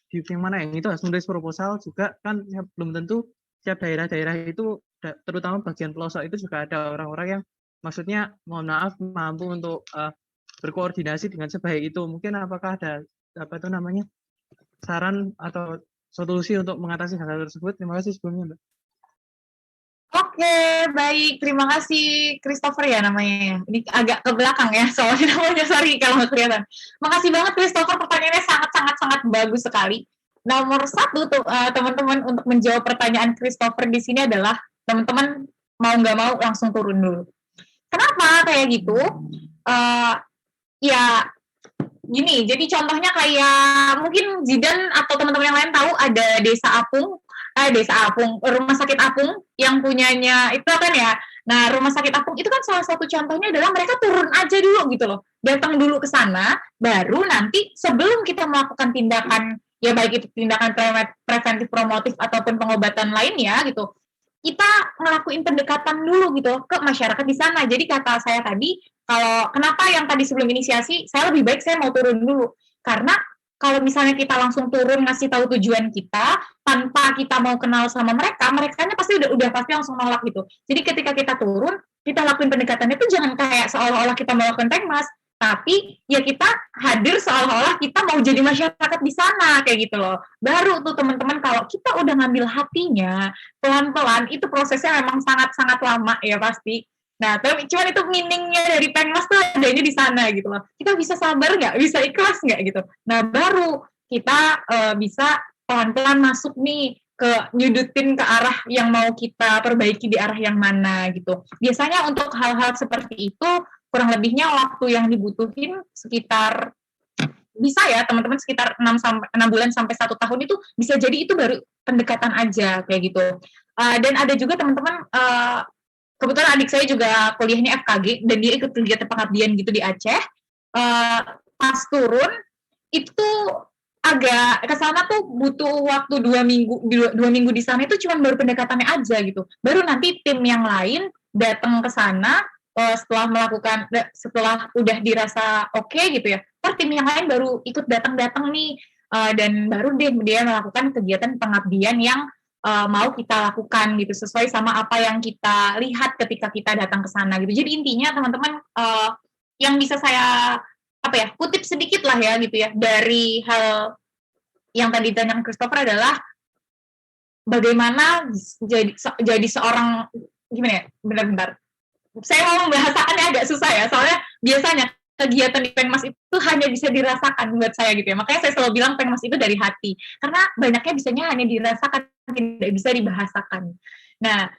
yang mana yang itu harus menulis proposal juga kan, belum tentu setiap daerah-daerah itu terutama bagian pelosok itu juga ada orang-orang yang maksudnya mohon maaf mampu untuk berkoordinasi dengan sebaik itu. Mungkin apakah ada apa itu namanya saran atau solusi untuk mengatasi hal tersebut? Terima kasih sebelumnya, Mbak. Oke, baik. Terima kasih Christopher ya namanya. Ini agak ke belakang ya, soalnya namanya sorry kalau nggak kelihatan. Makasih banget Christopher, pertanyaannya sangat bagus sekali. Nomor satu tuh teman-teman untuk menjawab pertanyaan Christopher di sini adalah teman-teman mau nggak mau langsung turun dulu. Kenapa kayak gitu? Ya gini, jadi contohnya kayak mungkin Zidan atau teman-teman yang lain tahu ada Rumah Sakit Apung yang punyanya itu kan ya. Nah, Rumah Sakit Apung itu kan salah satu contohnya adalah mereka turun aja dulu gitu loh. Datang dulu ke sana, baru nanti sebelum kita melakukan tindakan, ya baik itu tindakan preventif promotif ataupun pengobatan lainnya gitu, kita ngelakuin pendekatan dulu gitu ke masyarakat di sana. Jadi kata saya tadi, kalau kenapa yang tadi sebelum inisiasi, saya lebih baik saya mau turun dulu. Karena kalau misalnya kita langsung turun ngasih tahu tujuan kita tanpa kita mau kenal sama mereka, merekanya pasti udah pasti langsung nolak gitu. Jadi ketika kita turun, kita lakuin pendekatannya itu jangan kayak seolah-olah kita melakukan pengmas, tapi ya kita hadir seolah-olah kita mau jadi masyarakat di sana kayak gitu loh. Baru tuh teman-teman kalau kita udah ngambil hatinya, pelan-pelan itu prosesnya memang sangat-sangat lama ya pasti. Nah, tapi cuman itu meaningnya dari pengmas tuh adanya di sana gitu loh. Kita bisa sabar nggak? Bisa ikhlas nggak gitu? Nah, baru kita bisa pelan-pelan masuk nih ke nyudutin ke arah yang mau kita perbaiki di arah yang mana gitu. Biasanya untuk hal-hal seperti itu kurang lebihnya waktu yang dibutuhin sekitar bisa ya teman-teman sekitar 6 bulan sampai 1 tahun itu bisa jadi itu baru pendekatan aja kayak gitu. Dan ada juga teman-teman kebetulan adik saya juga kuliahnya FKG dan dia ikut kegiatan pengabdian gitu di Aceh. Pas turun itu agak ke sana tuh butuh waktu 2 minggu di sana itu cuma baru pendekatannya aja gitu. Baru nanti tim yang lain datang ke sana setelah udah dirasa oke gitu ya. Tim yang lain baru ikut datang nih dan baru dia melakukan kegiatan pengabdian yang mau kita lakukan gitu sesuai sama apa yang kita lihat ketika kita datang ke sana gitu. Jadi intinya teman-teman yang bisa saya kutip sedikit lah ya gitu ya dari hal yang tadi ditanyakan Christopher adalah bagaimana jadi seorang gimana ya, bentar. Saya mau membahasakannya agak susah ya, soalnya biasanya kegiatan di Pengmas itu hanya bisa dirasakan buat saya gitu ya. Makanya saya selalu bilang Pengmas itu dari hati. Karena banyaknya bisanya hanya dirasakan, tidak bisa dibahasakan. Nah,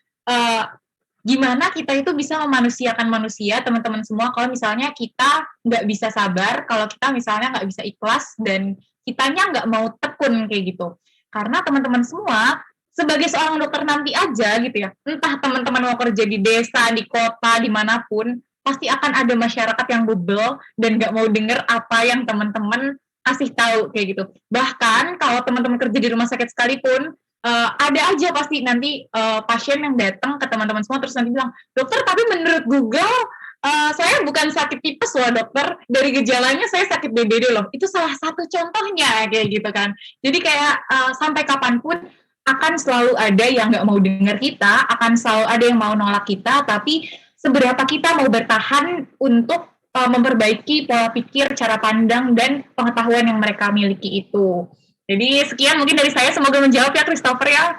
gimana kita itu bisa memanusiakan manusia, teman-teman semua, kalau misalnya kita nggak bisa sabar, kalau kita misalnya nggak bisa ikhlas, dan kitanya nggak mau tekun kayak gitu. Karena teman-teman semua, sebagai seorang dokter nanti aja gitu ya, entah teman-teman mau kerja di desa, di kota, dimanapun, pasti akan ada masyarakat yang bebel dan nggak mau denger apa yang teman-teman kasih tahu kayak gitu. Bahkan kalau teman-teman kerja di rumah sakit sekalipun, ada aja pasti nanti pasien yang datang ke teman-teman semua terus nanti bilang, dokter tapi menurut Google saya bukan sakit tipes loh dokter, dari gejalanya saya sakit DBD loh. Itu salah satu contohnya kayak gitu kan. Jadi kayak sampai kapanpun akan selalu ada yang nggak mau dengar kita, akan selalu ada yang mau nolak kita, tapi seberapa kita mau bertahan untuk memperbaiki pola pikir, cara pandang, dan pengetahuan yang mereka miliki itu. Jadi sekian mungkin dari saya, semoga menjawab ya Christopher ya.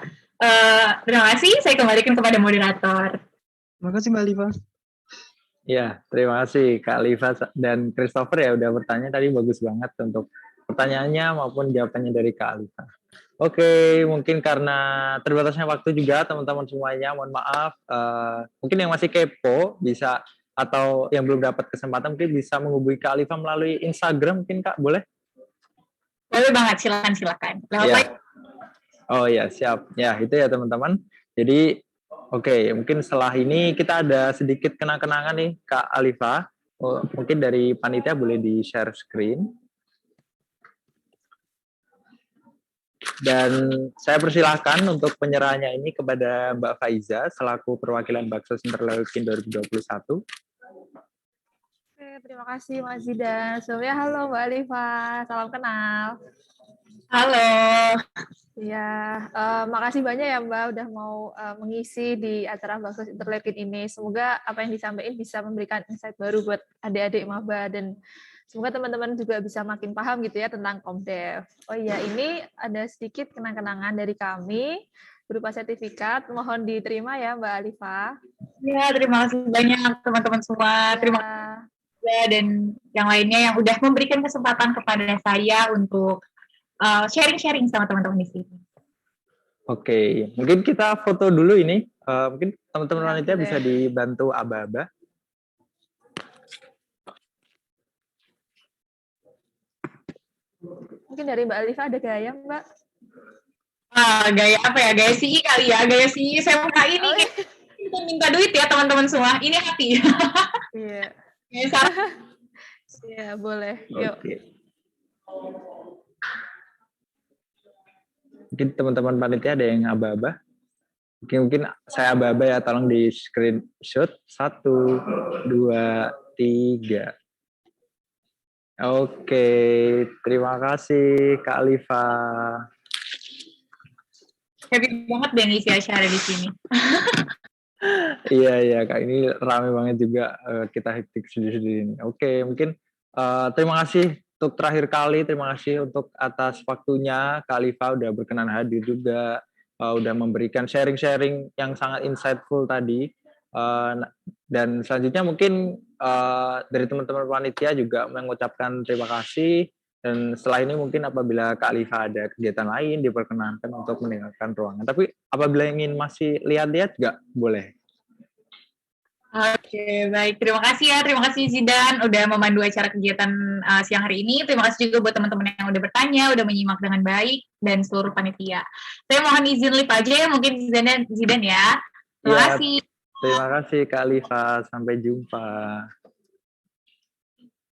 Terima kasih, saya kembalikan kepada moderator. Terima kasih Mbak Liva. Ya, terima kasih Kak Liva dan Christopher ya udah bertanya tadi, bagus banget untuk pertanyaannya maupun jawabannya dari Kak Liva. Oke, mungkin karena terbatasnya waktu juga teman-teman semuanya, mohon maaf. Mungkin yang masih kepo bisa atau yang belum dapat kesempatan mungkin bisa menghubungi Kak Liva melalui Instagram mungkin Kak, boleh? Boleh banget, silakan. Ya. Oh ya, siap. Ya, itu ya teman-teman. Jadi oke, mungkin setelah ini kita ada sedikit kenang-kenangan nih Kak Alifa. Mungkin dari panitia boleh di-share screen. Dan saya persilahkan untuk penyerahannya ini kepada Mbak Faiza selaku perwakilan Baksos Interleukin 2021. Oke, terima kasih Mas Zidan. Sebelumnya halo Mbak Alifa, salam kenal. Halo. Ya, makasih banyak ya Mbak udah mau mengisi di acara Bagus Interleukin ini. Semoga apa yang disampaikan bisa memberikan insight baru buat adik-adik maba dan semoga teman-teman juga bisa makin paham gitu ya tentang Komdev. Oh iya, ini ada sedikit kenang-kenangan dari kami berupa sertifikat. Mohon diterima ya Mbak Alifa. Ya, terima kasih banyak teman-teman semua. Terima kasih dan yang lainnya yang udah memberikan kesempatan kepada saya untuk sharing-sharing sama teman-teman di sini. Oke, mungkin kita foto dulu ini. Mungkin teman-teman Ya, panitia boleh. bisa dibantu aba-aba. Mungkin dari Mbak Alifa ada gaya Mbak? Gaya apa ya? Gaya CI kali ya. Gaya CI saya buka ini. Oh, Kita minta duit ya teman-teman semua. Ini hati. iya. Gaya salah. Iya, boleh. Yuk. Oke. Mungkin teman-teman panitia ada yang aba-aba. Mungkin saya aba-aba ya, tolong di screenshot. 1, 2, 3. Oke, terima kasih Kak Alifa. Happy banget deh ngisi acara di sini. Iya Kak, ini rame banget juga, kita hektik sendiri-sendiri ini. Oke, mungkin terima kasih untuk terakhir kali, terima kasih untuk atas waktunya Kak Alifa udah berkenan hadir juga, udah memberikan sharing-sharing yang sangat insightful tadi. Dan selanjutnya mungkin dari teman-teman panitia juga mengucapkan terima kasih. Dan setelah ini mungkin apabila Kak Alifa ada kegiatan lain diperkenankan untuk meninggalkan ruangan. Tapi apabila ingin masih lihat-lihat juga boleh. Oke, baik. Terima kasih ya. Terima kasih Zidan udah memandu acara kegiatan siang hari ini. Terima kasih juga buat teman-teman yang udah bertanya, udah menyimak dengan baik, dan seluruh panitia. Saya mohon izin live aja ya, mungkin Zidan ya. Terima Ya, kasih. terima kasih Kak Alifa. Sampai jumpa.